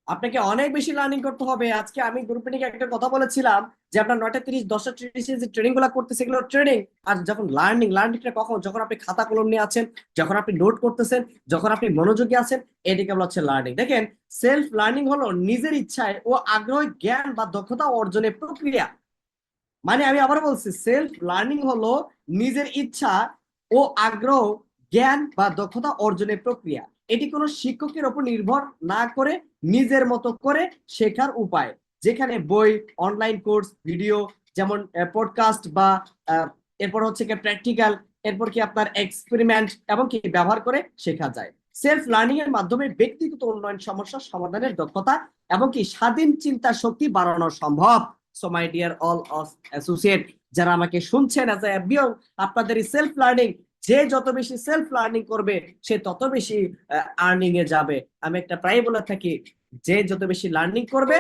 আপনাকে অনেক বেশি লার্নিং করতে হবে। আজকে আমি গ্রুপে নিয়ে একটা কথা বলেছিলাম যে আপনার 9টা 30 10টা 30 যে ট্রেনিং গুলা করতেছে, এগুলো ট্রেনিং। আর যখন লার্নিংটা কখন, যখন আপনি খাতা কলম নিয়ে আছেন, যখন আপনি নোট করতেছেন, যখন আপনি মনোযোগী আছেন, এটাকে বলা হচ্ছে লার্নিং। দেখেন, সেলফ লার্নিং হলো নিজের ইচ্ছায় ও আগ্রহে জ্ঞান বা দক্ষতা অর্জনের প্রক্রিয়া। মানে আমি আবার বলছি, সেলফ লার্নিং হলো নিজের ইচ্ছা ও আগ্রহ, জ্ঞান বা দক্ষতা অর্জনের প্রক্রিয়া। এটি কোনো শিক্ষকের উপর নির্ভর না করে নিজের মতো করে শেখার উপায়, যেখানে বই, অনলাইন কোর্স, ভিডিও, যেমন পডকাস্ট বা এরপর হচ্ছে কি প্র্যাকটিক্যাল, এরপর কি আপনার এক্সপেরিমেন্ট এবং কি ব্যবহার করে শেখা যায়। সেলফ লার্নিং এর মাধ্যমে ব্যক্তিগত উন্নয়ন, সমস্যা সমাধানের দক্ষতা এবং কি স্বাধীন চিন্তা শক্তি বাড়ানো সম্ভব। So my dear all associate যারা আমাকে শুনছেন, অ্যাজ এ বিয়ং, আপনাদের এই সেলফ লার্নিং, যে যত বেশি সেলফ লার্নিং করবে সে তত বেশি আর্নিং এ যাবে। আমি একটা প্রায় বলে থাকি, যে যত বেশি লার্নিং করবে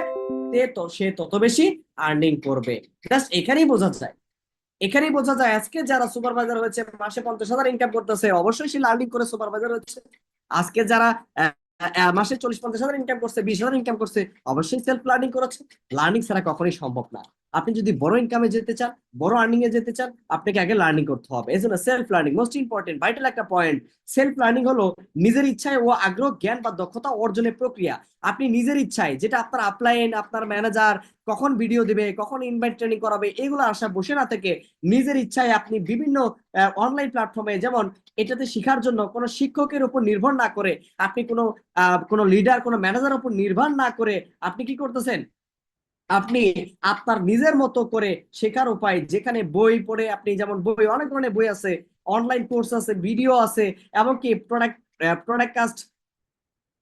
সে তত বেশি আর্নিং করবে। জাস্ট এখানেই বোঝা যায়, এখানেই বোঝা যায় আজকে যারা সুপারভাইজার হয়েছে, মাসে 50,000 ইনকাম করতেছে, অবশ্যই সে লার্নিং করে সুপারভাইজার হচ্ছে। আজকে যারা মাসে 40-50,000 ইনকাম করছে, 20,000 ইনকাম করছে, অবশ্যই সেলফ লার্নিং করেছে। লার্নিং ছাড়া কখনোই সম্ভব না। আপনি যদি বড় ইনকামে যেতে চান, বড় আর্নিং এ যেতে চান, আপনাকে আগে লার্নিং করতে হবে। এই জন্য self learning most important, vital একটা পয়েন্ট। সেলফ লার্নিং হলো নিজের ইচ্ছায় ও আগ্রহ, জ্ঞান বা দক্ষতা অর্জনের প্রক্রিয়া। আপনি নিজের ইচ্ছায়, যেটা আপনার আপলাইন, আপনার ম্যানেজার কখন ভিডিও দিবে, কখন ইনভাইট ট্রেনিং করাবে, এগুলো আশা বসে না থেকে নিজের ইচ্ছায় আপনি বিভিন্ন অনলাইন প্ল্যাটফর্মে, যেমন এটাতে শেখার জন্য কোনো শিক্ষকের উপর নির্ভর না করে, আপনি কোনো লিডার, কোনো ম্যানেজার উপর নির্ভর না করে আপনি কি করতেছেন, আপনি আপনার নিজের মতো করে শেখার উপায়, যেখানে বই পড়ে আপনি, যেমন বই অনেক ধরনের বই আছে, অনলাইন কোর্স আছে, ভিডিও আছে, এমনকি প্রোডাক্ট কাস্ট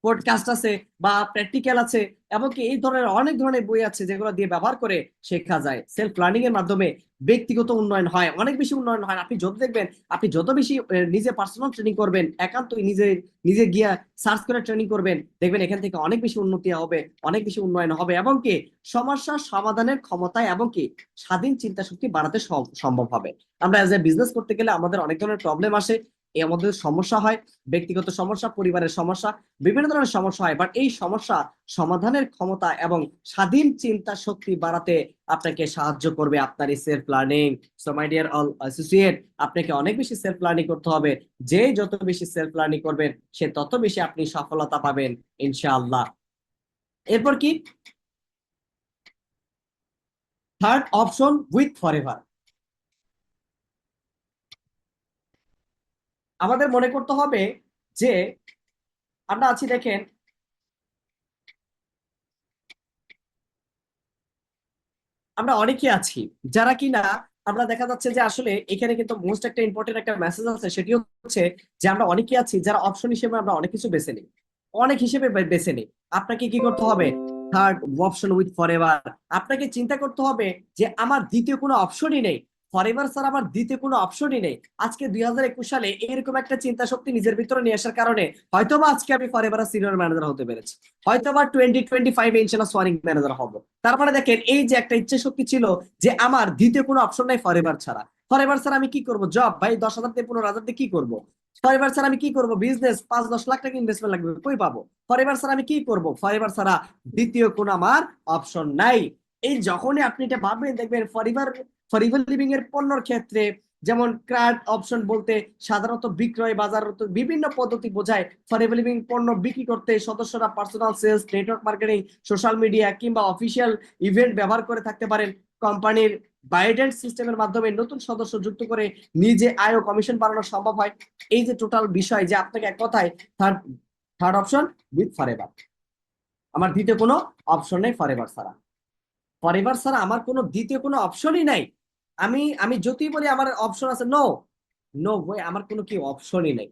পডকাস্ট আছে বা প্র্যাকটিক্যাল আছে, এমনকি এই ধরনের অনেক ধরনের বই আছে যেগুলো দিয়ে ব্যবহার করে শেখা যায়। সেলফ লার্নিং এর মাধ্যমে ব্যক্তিগত উন্নয়ন হয়, অনেক বেশি উন্নয়ন হয়। আপনি যত দেখবেন, আপনি যত বেশি নিজে পার্সোনাল ট্রেনিং করবেন, একান্তই নিজে নিজে গিয়া সার্চ করে ট্রেনিং করবেন, দেখবেন এখান থেকে অনেক বেশি উন্নতি হবে, অনেক বেশি উন্নয়ন হবে, এবং কি সমস্যা সমাধানের ক্ষমতায় এবং কি স্বাধীন চিন্তা শক্তি বাড়াতে সম্ভব হবে। আমরা এজ এ বিজনেস করতে গেলে আমাদের অনেক ধরনের প্রবলেম আসে, আমাদের সমস্যা হয়, ব্যক্তিগত সমস্যা, পরিবারের সমস্যা, বিভিন্ন ধরনের সমস্যা হয়, বাট এই সমস্যা সমাধানের ক্ষমতা এবং স্বাধীন চিন্তা শক্তি বাড়াতে আপনাকে সাহায্য করবে আপনার এই self learning. So my dear all associate, আপনাকে অনেক বেশি সেলফ লার্নিং করতে হবে। যে যত বেশি সেলফ লার্নিং করবেন, সে তত বেশি আপনি সফলতা পাবেন ইনশাআল্লাহ। এরপর কি, থার্ড অপশন, উইথ ফরএভার। আমাদের মনে করতে হবে যে আমরা আছি, দেখেন আমরা অনেকে আছি যারা কিনা, আমরা দেখা যাচ্ছে যে আসলে এখানে কিন্তু মোস্ট একটা ইম্পর্টেন্ট একটা মেসেজ আছে, সেটি হচ্ছে যে আমরা অনেকে আছি যারা অপশন হিসেবে আমরা অনেক কিছু বেছে নিই, অনেক হিসেবে বেছে নিই। আপনাকে কি করতে হবে, থার্ড অপশন উইথ ফরএভার। আপনাকে চিন্তা করতে হবে যে আমার দ্বিতীয় কোনো অপশনই নেই, ফরএভার স্যার আমার দ্বিতীয় কোনো অপশনই নেই। আজকে 2021 সালে এরকম একটা চিন্তা শক্তি নিজের ভিতরে নিয়ে আসার কারণে হয়তোবা আজকে আমি ফরএভার সিনিয়র ম্যানেজার হতে পেরেছি, হয়তোবা 2025 ইনশাল্লাহ সোয়ারিং ম্যানেজার হবো। তারপরে দেখেন এই যে একটা ইচ্ছে শক্তি ছিল যে আমার দ্বিতীয় কোনো অপশন নাই ফরএভার ছাড়া, ফরএভার ছাড়া আমি কি করব, জব ভাই 10,000 থেকে 15,000 দিয়ে কি করব, ফরএভার ছাড়া আমি কি করব, বিজনেস 5-10 লাখ টাকা ইনভেস্টমেন্ট লাগবে, কই পাবো, ফরএভার ছাড়া আমি কি করব, ফরএভার ছাড়া দ্বিতীয় কোনো আমার অপশন নাই। এই যখনই আপনি এটা ভাববেন, দেখবেন ফরএভার, ফরএভার লিভিং এর পণ্যের ক্ষেত্রে, যেমন ক্রাড অপশন বলতে সাধারণত বিক্রয় বাজার বিভিন্ন পদ্ধতি বোঝায়। ফরএভার লিভিং পণ্য বিক্রি করতে সদস্যরা personal sales, network marketing, social media কিংবা অফিসিয়াল ইভেন্ট ব্যবহার করে থাকতে পারেন। কোম্পানির বাইডেন্ট সিস্টেমের মাধ্যমে নতুন সদস্য যুক্ত করে নিজে আয় ও কমিশন বাড়ানো সম্ভব হয়। এই যে টোটাল বিষয়, যে আপনাকে এক কথায় third third option with forever, আমার দ্বিতীয় কোনো অপশন নেই ফরএভার ছাড়া, ফরএভার ছাড়া আমার কোনো দ্বিতীয় কোনো অপশনই নাই। আমি আমি যতই বলি আমার অপশন আছে, নো, নো ওয়ে, আমার কোনো কি অপশনই নেই।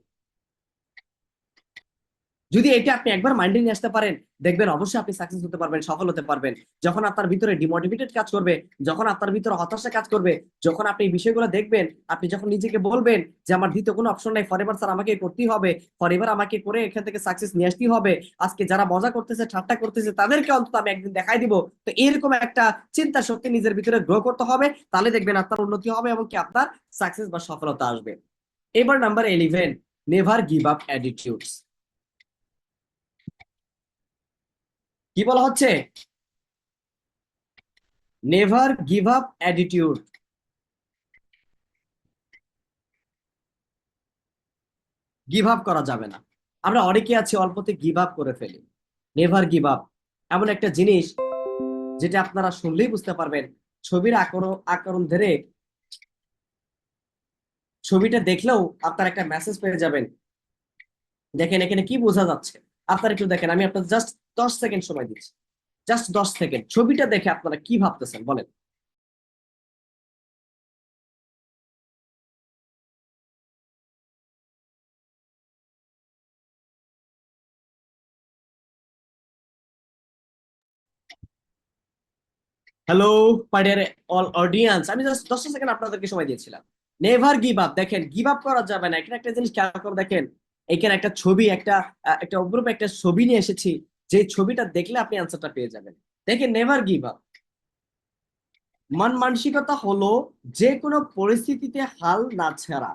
যদি এটা আপনি একবার মাইন্ডে নিয়ে আসতে পারেন, দেখবেন অবশ্যই আপনি সাকসেস হতে পারবেন, সফল হতে পারবেন। যখন আপনার ভিতরে ডিমোটিভেটেড কাজ করবে, যখন আপনার ভিতরে হতাশা কাজ করবে, যখন আপনি এই বিষয়গুলো দেখবেন, আপনি যখন নিজেকে বলবেন যে আমার দ্বিতীয় কোনো অপশন নাই, ফরএভার স্যার আমাকে করতেই হবে, ফরএভার আমাকে করে এখান থেকে সাকসেস নিয়ে আসতেই হবে, আজকে যারা মজা করতেছে, ঠাট্টা করতেছে, তাদেরকে অন্তত আমি একদিন দেখাই দিব। তো এরকম একটা চিন্তা শক্তি নিজের ভিতরে গ্রো করতে হবে, তাহলে দেখবেন আপনার উন্নতি হবে এবং কি আপনার সাকসেস বা সফলতা আসবে। এবার number 11, never give up attitudes. কি বলা হচ্ছে, never give up attitude. Give up করা যাবে না। আমরা অনেকে আছি অল্পতে গিভ আপ করে ফেলি। নেভার গিভ আপ এমন একটা জিনিস যেটা আপনারা শুনলেই বুঝতে পারবেন, ছবির আকরণ আকরণ ধরে ছবিটা দেখলেও আপনার একটা মেসেজ পেয়ে যাবেন। দেখেন এখানে কি বোঝা যাচ্ছে, আপনারা একটু দেখেন, আমি আপনার জাস্ট 10 সেকেন্ড সময় দিচ্ছি, জাস্ট 10 সেকেন্ড, ছবিটা দেখে আপনারা কি ভাবতেছেন বলেন। হ্যালো পাডিয়ার অল অডিয়েন্স, আমি জাস্ট 10 সেকেন্ড আপনাদেরকে সময় দিয়েছিলাম। নেভার গিভ আপ, দেখেন গিভ আপ করা যাবে না। এখানে একটা জিনিস খেয়াল করে দেখেন, এখানে একটা ছবি, একটা অপরূপ একটা ছবি নিয়ে এসেছি, যে ছবিটা দেখলে আপনি আনসারটা পেয়ে যাবেন। দেখেন নেভার গিভ আপ, মন মানসিকতা হলো যে কোনো পরিস্থিতিতে হাল না ছাড়া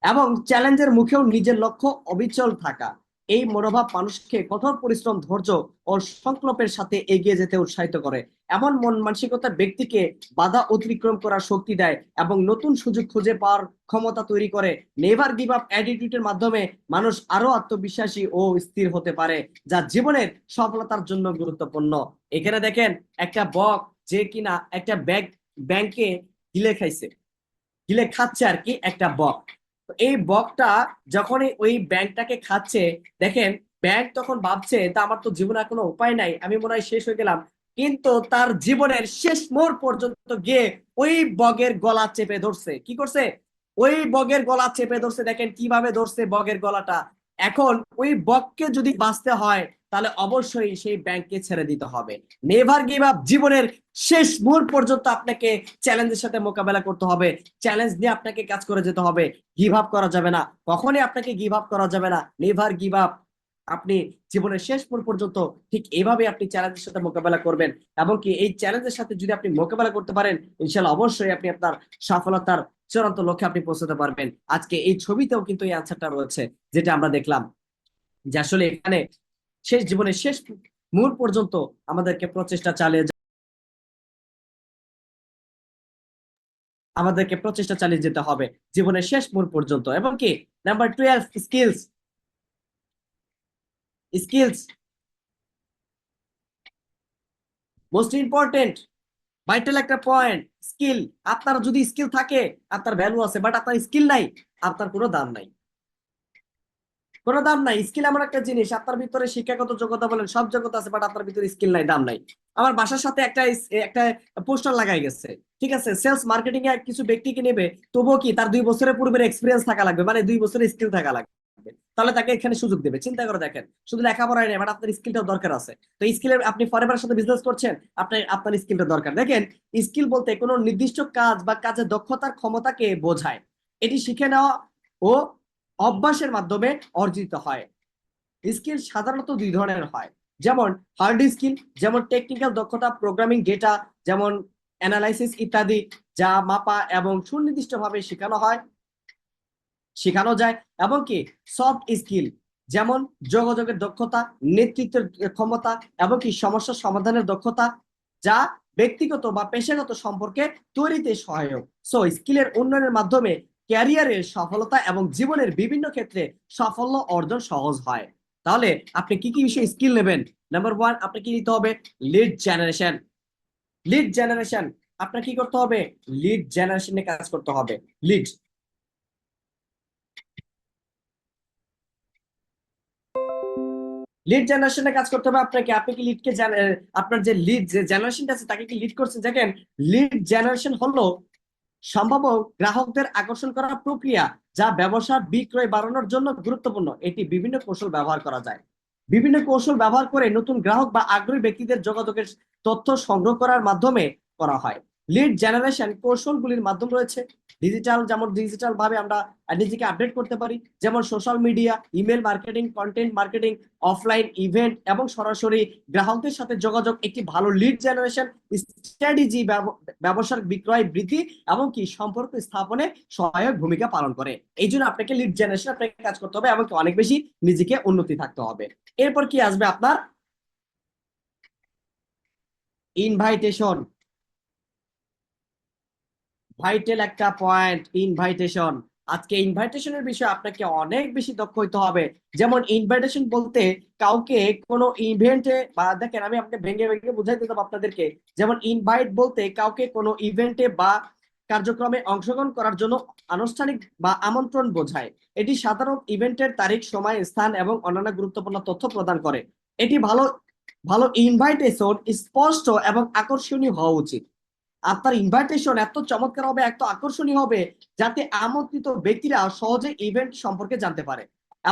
এবং চ্যালেঞ্জের মুখেও নিজের লক্ষ্য অবিচল থাকা। এই মনোভাব মানুষকে কঠোর পরিশ্রম, ধৈর্য ও সংকল্পের সাথে এগিয়ে যেতে উৎসাহিত করে। এমন মন মানসিকতা ব্যক্তিকে বাধা অতিক্রম করার শক্তি দেয় এবং নতুন সুযোগ খুঁজে পাওয়ার ক্ষমতা তৈরি করে। নেভার গিভ আপ অ্যাটিটিউডের মাধ্যমে মানুষ আরো আত্মবিশ্বাসী ও স্থির হতে পারে, যা জীবনের সফলতার জন্য গুরুত্বপূর্ণ। এখানে দেখেন একটা বক, যে কিনা একটা ব্যাংকে গিলে খাইছে, গিলে খাচ্ছে আর কি, একটা বক। তো এই বকটা যখনই ওই ব্যাংকটাকে খাচ্ছে, দেখেন ব্যাংক তখন ভাবছে তা আমার তো জীবনে আর কোনো উপায় নাই, আমি মনে হয় শেষ হয়ে গেলাম, কিন্তু তার জীবনের শেষ মোড় পর্যন্ত গিয়ে ওই বগের গলা চেপে ধরছে। কি করছে? ওই বগের গলা চেপে ধরছে। দেখেন কিভাবে ধরছে বগের গলাটা। এখন ওই বককে যদি বাঁচতে হয় তাহলে অবশ্যই সেই ব্যাংককে ছেড়ে দিতে হবে। Never give up. জীবনের শেষ মুহূর্ত পর্যন্ত আপনাকে চ্যালেঞ্জের সাথে মোকাবেলা করতে হবে। চ্যালেঞ্জ নিয়ে আপনাকে কাজ করে যেতে হবে। গিভ আপ করা যাবে না, কখনই আপনাকে গিভ আপ করা যাবে না। Never give up. আপনি জীবনের শেষ মুহূর্ত পর্যন্ত ঠিক এইভাবে আপনি চ্যালেঞ্জের সাথে মোকাবেলা করবেন, এবং কি এই চ্যালেঞ্জের সাথে যদি আপনি মোকাবেলা করতে পারেন, ইনশাআল্লাহ অবশ্যই আপনি আপনার সফলতার চূড়ান্ত লক্ষ্যে আপনি পৌঁছতে পারবেন। আজকে এই ছবিতেও কিন্তু এই আনসারটা রয়েছে, যেটা আমরা দেখলাম যে আসলে এখানে জীবনের শেষ মুহূর্ত পর্যন্ত আমাদেরকে প্রচেষ্টা চালিয়ে যেতে হবে জীবনের শেষ মুহূর্ত পর্যন্ত। এবং কি number 12, skills. Skills most important, vital একটা পয়েন্ট। স্কিল। আপনার যদি স্কিল থাকে আপনার ভ্যালু আছে, বাট আপনার স্কিল নাই, আপনার কোনো দাম নাই। কোনো দাম নাই। স্কিল এমন একটা জিনিস, আপনার ভিতরে শিক্ষাগত যোগ্যতা বলেন সব যোগ্যতা আছে, বাট আপনার ভিতরে স্কিল নাই, দাম নাই। আমার বাসার সাথে একটা পোস্টার লাগাই গেছে, ঠিক আছে, সেলস মার্কেটিং এ কিছু ব্যক্তিকে নেবে, তবুও কি তার 2 বছরের পূর্বের এক্সপিরিয়েন্স থাকা লাগবে, মানে 2 বছরের স্কিল থাকা লাগবে, তাহলে তাকে এখানে সুযোগ দেবে। চিন্তা করে দেখেন, শুধু লেখাপড়াই নেই, বাট আপনার স্কিলটাও দরকার আছে। তো স্কিলের, আপনি ফরেভারের সাথে বিজনেস করছেন, আপনার স্কিলটা দরকার। দেখেন, স্কিল বলতে কোনো নির্দিষ্ট কাজ বা কাজের দক্ষতার ক্ষমতাকে বোঝায়। এটি শিখে নেওয়া ও অভ্যাসের মাধ্যমে অর্জিত হয়। স্কিল সাধারণত 2 ধরনের হয়, যেমন হার্ড স্কিল, যেমন টেকনিক্যাল দক্ষতা, প্রোগ্রামিং, ডেটা, যেমন অ্যানালাইসিস ইত্যাদি, যা মাপা এবং সুনির্দিষ্টভাবে শেখানো যায়। এবং কি সফট স্কিল, যেমন যোগাযোগের দক্ষতা, নেতৃত্বের ক্ষমতা, এবং কি সমস্যা সমাধানের দক্ষতা, যা ব্যক্তিগত বা পেশাগত সম্পর্কে তৈরিতে সহায়ক। সো স্কিলের উন্নয়নের মাধ্যমে ক্যারিয়ারের সফলতা এবং জীবনের বিভিন্ন ক্ষেত্রে সাফল্য অর্জন সহজ হয়। তাহলে আপনি কি কি বিষয়ে স্কিল নেবেন? নাম্বার 1, আপনি কি নিতে হবে? Lead generation. Lead generation. আপনার কি করতে হবে? লিড জেনারেশনে কাজ করতে হবে। লিড লিড জেনারেশনে কাজ করতে হবে আপনাকে। আপনি কি লিডকে আপনার যে লিড যে জেনারেশনটা আছে তাকে কি লিড করছেন? দেখেন, লিড জেনারেশন হলো সম্ভাব্য গ্রাহকদের আকর্ষণ করার প্রক্রিয়া, যা ব্যবসার বিক্রয় বাড়ানোর জন্য গুরুত্বপূর্ণ। এটি বিভিন্ন কৌশল ব্যবহার করা যায়। বিভিন্ন কৌশল ব্যবহার করে নতুন গ্রাহক বা আগ্রহী ব্যক্তিদের যোগাযোগের তথ্য সংগ্রহ করার মাধ্যমে করা হয়। লিড জেনারেশন কৌশলগুলির মাধ্যম রয়েছে ডিজিটাল, যেমন ডিজিটাল ভাবে আমরা নিজেকে আপডেট করতে পারি, যেমন social media, email marketing, content marketing, offline event এবং সরাসরি গ্রাহকদের সাথে যোগাযোগ একটি ভালো লিড জেনারেশন স্ট্র্যাটেজি ব্যবসার বিক্রয় বৃদ্ধি এবং কি সম্পর্ক স্থাপনে সহায়ক ভূমিকা পালন করে। এই জন্য আপনাকে লিড জেনারেশন আপনাকে কাজ করতে হবে এবং অনেক বেশি নিজেকে উন্নতি থাকতে হবে। এরপর কি আসবে আপনার? ইনভাইটেশন। ভাইটাল একটা পয়েন্ট, ইনভাইটেশন। আজকে ইনভাইটেশনের বিষয়ে আপনাকে অনেক বেশি দক্ষ হইতে হবে। যেমন ইনভাইটেশন বলতে কাউকে কোনো ইভেন্টে, বা দেখেন আমি আপনাকে ভেঙে ভেঙে বুঝাই দিতাম আপনাদেরকে। যেমন ইনভাইট বলতে কাউকে কোনো ইভেন্টে বা কার্যক্রমে অংশগ্রহণ করার জন্য আনুষ্ঠানিক বা আমন্ত্রণ বোঝায়। এটি সাধারণ ইভেন্টের তারিখ, সময়, স্থান এবং অন্যান্য গুরুত্বপূর্ণ তথ্য প্রদান করে। এটি ভালো ভালো ইনভাইটেশন স্পষ্ট এবং আকর্ষণীয় হওয়া উচিত। আপনার ইনভাইটেশন এত চমৎকার হবে, এত আকর্ষণীয় হবে, যাতে আমন্ত্রিত ব্যক্তিরা সহজে ইভেন্ট সম্পর্কে জানতে পারে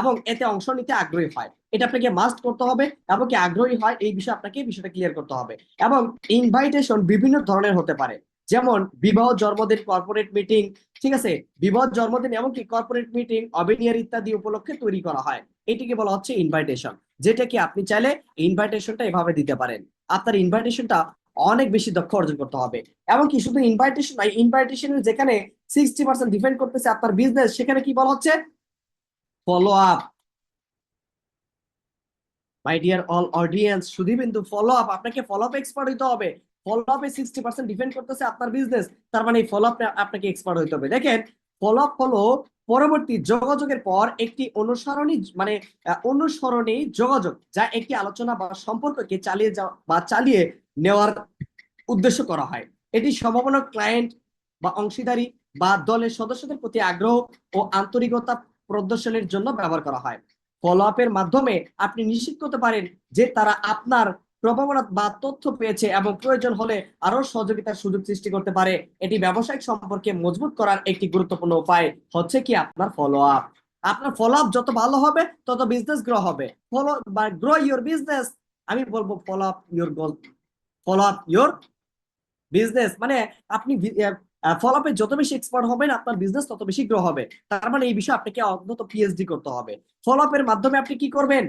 এবং এতে অংশ নিতে আগ্রহী হয়। এটা আপনাকে মাস্ট করতে হবে, এবং কি আগ্রহী হয় এই বিষয়ে আপনাকে বিষয়টা ক্লিয়ার করতে হবে। এবং ইনভাইটেশন বিভিন্ন ধরনের হতে পারে, যেমন বিবাহ, জন্মদিন, কর্পোরেট মিটিং, ঠিক আছে, বিবাহ, জন্মদিন এবং কি কর্পোরেট মিটিং, অবেনিয়ার ইত্যাদি উপলক্ষে তৈরি করা হয়। এটিকে বলা হচ্ছে ইনভাইটেশন, যেটা কি আপনি চাইলে ইনভাইটেশনটা এভাবে দিতে পারেন। আপনার ইনভাইটেশনটা অনেক বেশি দক্ষ অর্জন করতে হবে। এমনকি শুধু ইনভাইটেশন নয়, ইনভাইটেশনের যেখানে 60% ডিপেন্ড করতেছে আপনার বিজনেস, সেখানে কি বলা হচ্ছে? Follow up. My dear all audience, শুধু কিন্তু ফলো আপ, আপনাকে ফলো আপ এক্সপার্ট হইতে হবে। ফলো আপে 60% ডিপেন্ড করতেছে আপনার বিজনেস, তার মানে ফলো আপ আপনাকে এক্সপার্ট হইতে হবে। দেখেন, ফলো আপ হলো পরবর্তী যোগাযোগের পর একটি অনুসরণী, মানে অনুসরণী যোগাযোগ, যা একটি আলোচনা বা সম্পর্ককে চালিয়ে যাওয়া বা চালিয়ে নেওয়ার উদ্দেশ্য করা হয়। এটি সম্ভাবনা ক্লায়েন্ট বা অংশীদারি বা দলের সদস্যদের প্রতি আগ্রহ ও আন্তরিকতা প্রদর্শনের জন্য ব্যবহার করা হয়। ফলো আপের মাধ্যমে আপনি নিশ্চিত করতে পারেন যে তারা আপনার প্রবণতা বা তথ্য পেয়েছে এবং প্রয়োজন হলে আরো সহযোগিতার সুযোগ সৃষ্টি করতে পারে। এটি ব্যবসায়িক সম্পর্কে মজবুত করার একটি গুরুত্বপূর্ণ উপায় হচ্ছে কি আপনার ফলো আপ। আপনার ফলো আপ যত ভালো হবে তত বিজনেস গ্রো হবে। ফলো বা গ্রো ইউর বিজনেস। আমি বলবো follow up your goal, follow up your business. মানে আপনি ফলো আপে যত বেশি এক্সপার্ট হবেন আপনার বিজনেস তত বেশি গ্রো হবে। তার মানে এই বিষয়ে আপনাকে অন্তত পিএইচডি করতে হবে। ফলো আপের মাধ্যমে আপনি কি করবেন?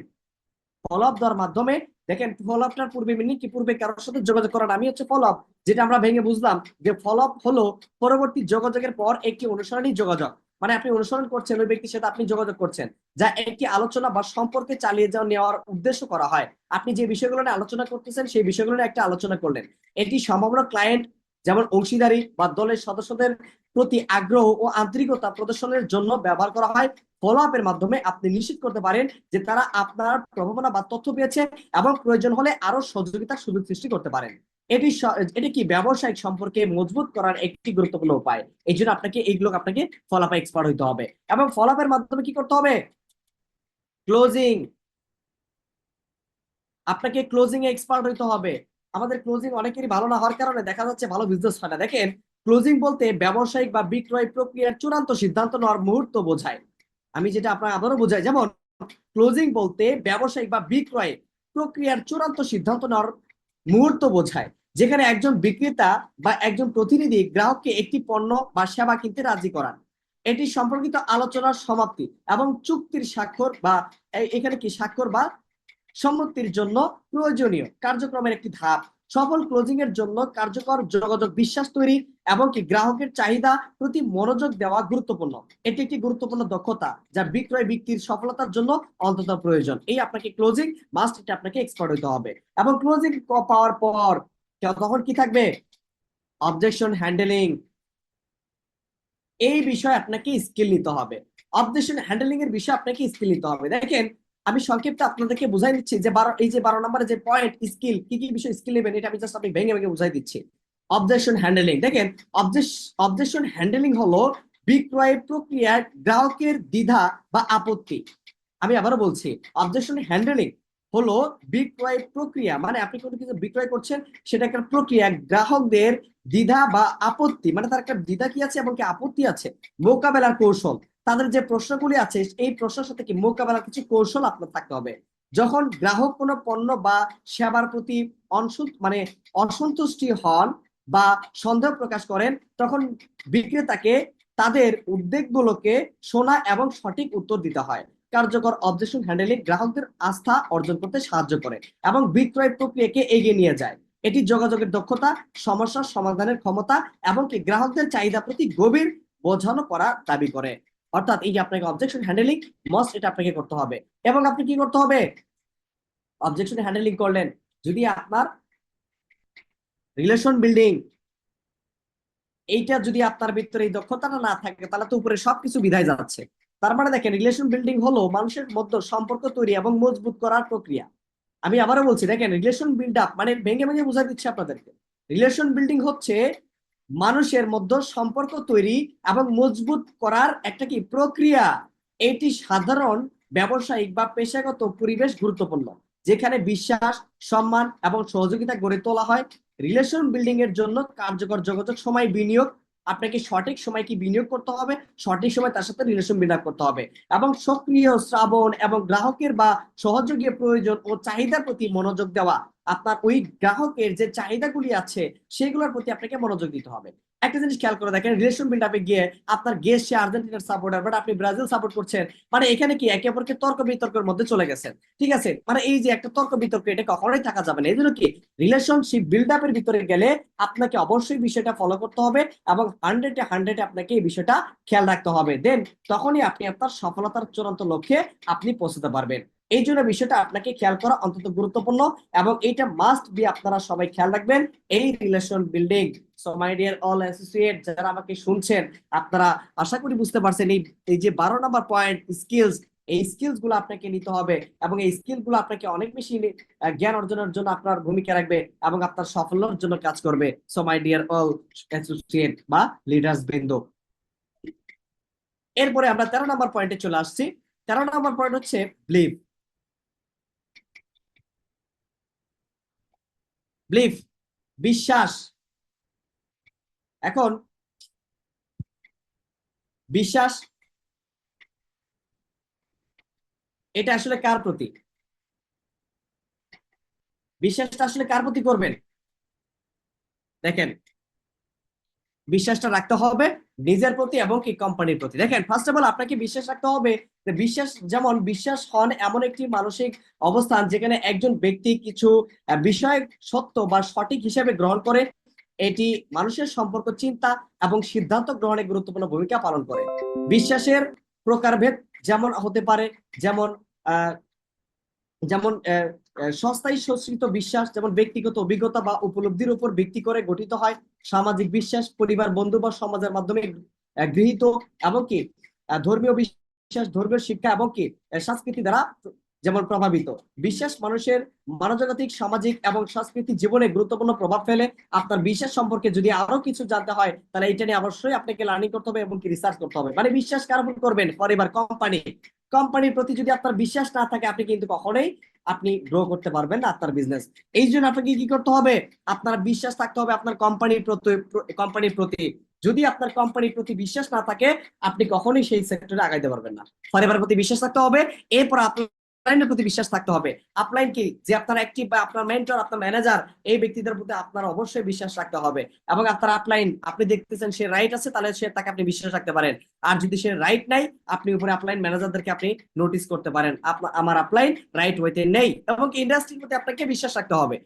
ফলো আপ দেওয়ার মাধ্যমে দেখেন, ফলো আপটার পূর্বে মিনিং কি, পূর্বে কারোর সাথে যোগাযোগ করার আমি হচ্ছে ফলো আপ। যেটা আমরা ভেঙে বুঝলাম যে ফলো আপ হলো পরবর্তী যোগাযোগের পর একটি অনুসরণী যোগাযোগ। মানে আপনি অনুসরণ করছেন ওই ব্যক্তির সাথে, আপনি যোগাযোগ করছেন, যা একটি আলোচনা বা সম্পর্কে চালিয়ে যাওয়া নেওয়ার উদ্দেশ্য করা হয়। আপনি যে বিষয়গুলো নিয়ে আলোচনা করতেছেন সেই বিষয়গুলো নিয়ে একটা আলোচনা করলেন। এটি সম্ভাব্য ক্লায়েন্ট যেমন অংশীদারি বা দলের সদস্যদের প্রতি আগ্রহ ও আন্তরিকতা প্রদর্শনের জন্য ব্যবহার করা হয়। ফলো আপের মাধ্যমে আপনি নিশ্চিত করতে পারেন যে তারা আপনার প্রভাবনা বা তথ্য পেয়েছে এবং প্রয়োজন হলে আরো সহযোগিতার সুযোগ সৃষ্টি করতে পারেন। এটি কি ব্যবসায়িক সম্পর্কে মজবুত করার একটি গুরুত্বপূর্ণ উপায়। এই জন্য আপনাকে ফলো আপে এক্সপার্ট হইতে হবে এবং ফলো আপের মাধ্যমে কি করতে হবে? ক্লোজিং। আপনাকে ক্লোজিং এ এক্সপার্ট হইতে হবে। আমাদের ক্লোজিং অনেকেরই ভালো না হওয়ার কারণে দেখা যাচ্ছে ভালো বিজনেস হয় না। দেখেন, ক্লোজিং বলতে ব্যবসায়িক বা বিক্রয় প্রক্রিয়ার চূড়ান্ত সিদ্ধান্ত নেওয়ার মুহূর্ত বোঝায়। আমি যেটা আপনার আবারও বোঝাই, যেমন ক্লোজিং বলতে ব্যবসায়িক বা বিক্রয় প্রক্রিয়ার চূড়ান্ত সিদ্ধান্ত নেওয়ার মুহূর্ত বোঝায়, যেখানে একজন বিক্রেতা বা একজন প্রতিনিধি গ্রাহককে একটি পণ্য বা সেবা কিনতে রাজি করান। এটি সম্পর্কিত আলোচনার সমাপ্তি এবং চুক্তির স্বাক্ষর বা এখানে কি স্বাক্ষর বা সম্মতির জন্য প্রয়োজনীয় কার্যক্রমের একটি ধাপ। সফল ক্লোজিং এর জন্য কার্যকর যোগাযোগ, বিশ্বাস তৈরি এবং কি গ্রাহকের চাহিদা প্রতি মনোযোগ দেওয়া গুরুত্বপূর্ণ। এটি একটি গুরুত্বপূর্ণ দক্ষতা যা বিক্রয় বিক্রির সফলতার জন্য অন্তত প্রয়োজন। এই আপনাকে ক্লোজিং মাস্ট, এটা আপনাকে এক্সপার্ট হতে হবে। এবং ক্লোজিং পাওয়ার পর তখন কি থাকবে? Objection handling. এই বিষয়ে আপনাকে স্কিল নিতে হবে। অবজেকশন হ্যান্ডলিং এর বিষয়ে আপনাকে স্কিল নিতে হবে। দেখেন, আমি সংক্ষিপ্ত আপনাদেরকে বুঝাই দিচ্ছি যে এই যে 12 নম্বরে যে পয়েন্ট স্কিল, কি কি বিষয় স্কিল নেবেন এটা আমি জাস্ট আপনি ভেঙে ভেঙে বুঝাই দিচ্ছি। অবজেকশন হ্যান্ডলিং, দেখেন, অবজেকশন হ্যান্ডলিং হলো বিক্রয় প্রক্রিয়ায় গ্রাহকের দ্বিধা বা আপত্তি। আমি আবারও বলছি, অবজেকশন হ্যান্ডলিং হলো বিক্রয় প্রক্রিয়া, মানে আপনি কোনো কিছু বিক্রয় করছেন সেটা একটা প্রক্রিয়া, গ্রাহকদের দ্বিধা বা আপত্তি, মানে তার একটা দ্বিধা কি আছে এবং কি আপত্তি আছে, মোকাবেলার কৌশল, তাদের যে প্রশ্নগুলি আছে এই প্রশ্নের সাথে কি মোকাবেলার কিছু কৌশল আপনার থাকতে হবে। যখন গ্রাহক কোনো পণ্য বা সেবার প্রতি মানে অসন্তুষ্টি হন বা সন্দেহ প্রকাশ করেন, তখন বিক্রেতাকে তাদের উদ্বেগগুলোকে শোনা এবং সঠিক উত্তর দিতে হয়। কার্যকর অবজেকশন হ্যান্ডেলিং গ্রাহকদের আস্থা অর্জন করতে সাহায্য করে এবং বিক্রয় প্রক্রিয়াকে এগিয়ে নিয়ে যায়। এটি যোগাযোগের দক্ষতা, সমস্যার সমাধানের ক্ষমতা এবং কি গ্রাহকদের চাহিদা প্রতি গভীর বোঝানো করা দাবি করে। অর্থাৎ এই যে আপনাকে অবজেকশন হ্যান্ডেলিং মাস্ট, এটা আপনাকে করতে হবে। এবং আপনি কি করতে হবে? অবজেকশন হ্যান্ডেলিং করলেন, যদি আপনার রিলেশন বিল্ডিং এইটা যদি আপনার ভিতরে এই দক্ষতাটা না থাকে তাহলে তো উপরে সবকিছু বিধায় যাচ্ছে। তার মানে দেখেন, রিলেশন বিল্ডিং হলো মানুষের মধ্যে সম্পর্ক তৈরি এবং মজবুত করার প্রক্রিয়া। আমি আবারও বলছি, দেখেন, রিলেশন বিল্ড আপ মানে ভেঙে ভেঙে বোঝা দিচ্ছি আপনাদেরকে। রিলেশন বিল্ডিং হচ্ছে মানুষের মধ্যে সম্পর্ক তৈরি এবং মজবুত করার একটা কি প্রক্রিয়া। এটি সাধারণ ব্যবসায়িক বা পেশাগত পরিবেশ গুরুত্বপূর্ণ, যেখানে বিশ্বাস, সম্মান এবং সহযোগিতা গড়ে তোলা হয়। রিলেশন বিল্ডিং এর জন্য কার্যকর যোগাযোগ, সময় বিনিয়োগ, আপনাকে সঠিক সময় কি বিনিয়োগ করতে হবে, সঠিক সময় তার সাথে রিলেশন বিল্ড আপ করতে হবে এবং সক্রিয় শ্রাবণ এবং গ্রাহকের বা সহযোগী প্রয়োজন ও চাহিদার প্রতি মনোযোগ দেওয়া। আপনার ওই গ্রাহকের যে চাহিদাগুলি আছে সেগুলোর প্রতি আপনাকে মনোযোগ দিতে হবে। একটা জিনিস খেয়াল করে দেখেন, রিলেশন বিল্ড আপে গিয়ে আপনার গেস্ট সে আর্জেন্টিনার সাপোর্টার বাট আপনি ব্রাজিল সাপোর্ট করছেন, মানে এখানে কি একে অপরকে তর্ক বিতর্কের মধ্যে চলে গেছেন। ঠিক আছে, মানে এই যে একটা তর্ক বিতর্ক, এটা কখনোই থাকা যাবে না। এই জন্য কি রিলেশনশিপ বিল্ড আপের ভিতরে গেলে আপনাকে অবশ্যই বিষয়টা ফলো করতে হবে এবং 100-এ আপনাকে এই বিষয়টা খেয়াল রাখতে হবে। দেন তখনই আপনি আপনার সফলতার চূড়ান্ত লক্ষ্যে আপনি পৌঁছতে পারবেন। এই জন্য বিষয়টা আপনাকে খেয়াল করা অত্যন্ত গুরুত্বপূর্ণ এবং এইটা মাস্ট বি, আপনারা সবাই খেয়াল রাখবেন এই relation building. So my dear all associate যারা আমাকে শুনছেন, আপনারা আশা করি বুঝতে পারছেন এই যে 12 নম্বর পয়েন্ট স্কিলস, এই স্কিলস গুলো আপনাকে নিতে হবে এবং এই স্কিল গুলো আপনাকে অনেক বেশি জ্ঞান অর্জনের জন্য আপনার ভূমিকা রাখবে এবং আপনার সাফল্যের জন্য কাজ করবে। So my dear all associate বা লিডার্স বৃন্দ, এরপরে আমরা 13 নম্বর পয়েন্টে চলে আসছি। 13 নম্বর পয়েন্ট হচ্ছে বিলিভ। বিলিফ, বিশ্বাস। এখন বিশ্বাস এটা আসলে কার প্রতি? বিশ্বাসটা আসলে কার প্রতি করবেন? দেখেন, বিশ্বাসটা রাখতে হবে নিজের প্রতি এবং কি কোম্পানির প্রতি। দেখেন, ফার্স্ট অফ অল আপনাকে বিশ্বাস রাখতে হবে যে বিশ্বাস, যেমন বিশ্বাস হন এমন একটি মানসিক অবস্থান যেখানে একজন ব্যক্তি কিছু বিষয় সত্য বা সঠিক হিসেবে গ্রহণ করে। এটি মানুষের সম্পর্ক, চিন্তা এবং সিদ্ধান্ত গ্রহণে গুরুত্বপূর্ণ ভূমিকা পালন করে। বিশ্বাসের প্রকারভেদ যেমন হতে পারে, যেমন আহ যেমন সস্তায় সশ্রিত বিশ্বাস, যেমন ব্যক্তিগত অভিজ্ঞতা বা উপলব্ধির উপর ভিত্তি করে গঠিত হয়। সামাজিক বিশ্বাস পরিবার, বন্ধু বা সমাজের মাধ্যমে গৃহীত, এবং কি ধর্মীয় বিশ্বাস ধর্মীয় শিক্ষা এবং কি সংস্কৃতি দ্বারা যেমন প্রভাবিত। বিশ্বাস মানুষের মানবজাতিক, সামাজিক এবং সাংস্কৃতিক জীবনে গুরুত্বপূর্ণ প্রভাব ফেলে। আপনার বিশ্বাস সম্পর্কে যদি আরো কিছু জানতে হয় তাহলে এটা নিয়ে অবশ্যই আপনাকে লার্নিং করতে হবে এবং কি রিসার্চ করতে হবে। মানে বিশ্বাস কার উপর করবেন? পরিবার, কোম্পানি। কোম্পানির প্রতি যদি আপনার বিশ্বাস না থাকে আপনি কিন্তু কখনোই আপনি গ্রো করতে পারবেন না আপনার বিজনেস। এই জন্য আপনাকে কি করতে হবে? আপনার বিশ্বাস থাকতে হবে আপনার কোম্পানির প্রতি। যদি আপনার কোম্পানির প্রতি বিশ্বাস না থাকে আপনি কখনোই সেই সেক্টরে আগাইতে পারবেন না। পরিবারের প্রতি বিশ্বাস থাকতে হবে, এরপর আপলাইনের প্রতি বিশ্বাস থাকতে হবে। আপলাইন কি? যে আপনার অ্যাক্টিভ বা আপনার মেন্টর, আপনার ম্যানেজার, এই ব্যক্তিদের প্রতি আপনার অবশ্যই বিশ্বাস রাখতে হবে। এবং আপনার আপলাইন, আপনি দেখতেছেন সে রাইট আছে, তাহলে সে তাকে আপনি বিশ্বাস রাখতে পারেন। আর যদি সে রাইট নাই, আপনি উপরে আপলাইন ম্যানেজারদেরকে আপনি নোটিস করতে পারেন আমার আপলাইন রাইট ওয়েতে নেই। এবং ইন্ডাস্ট্রির প্রতি আপনাকে বিশ্বাস রাখতে হবে।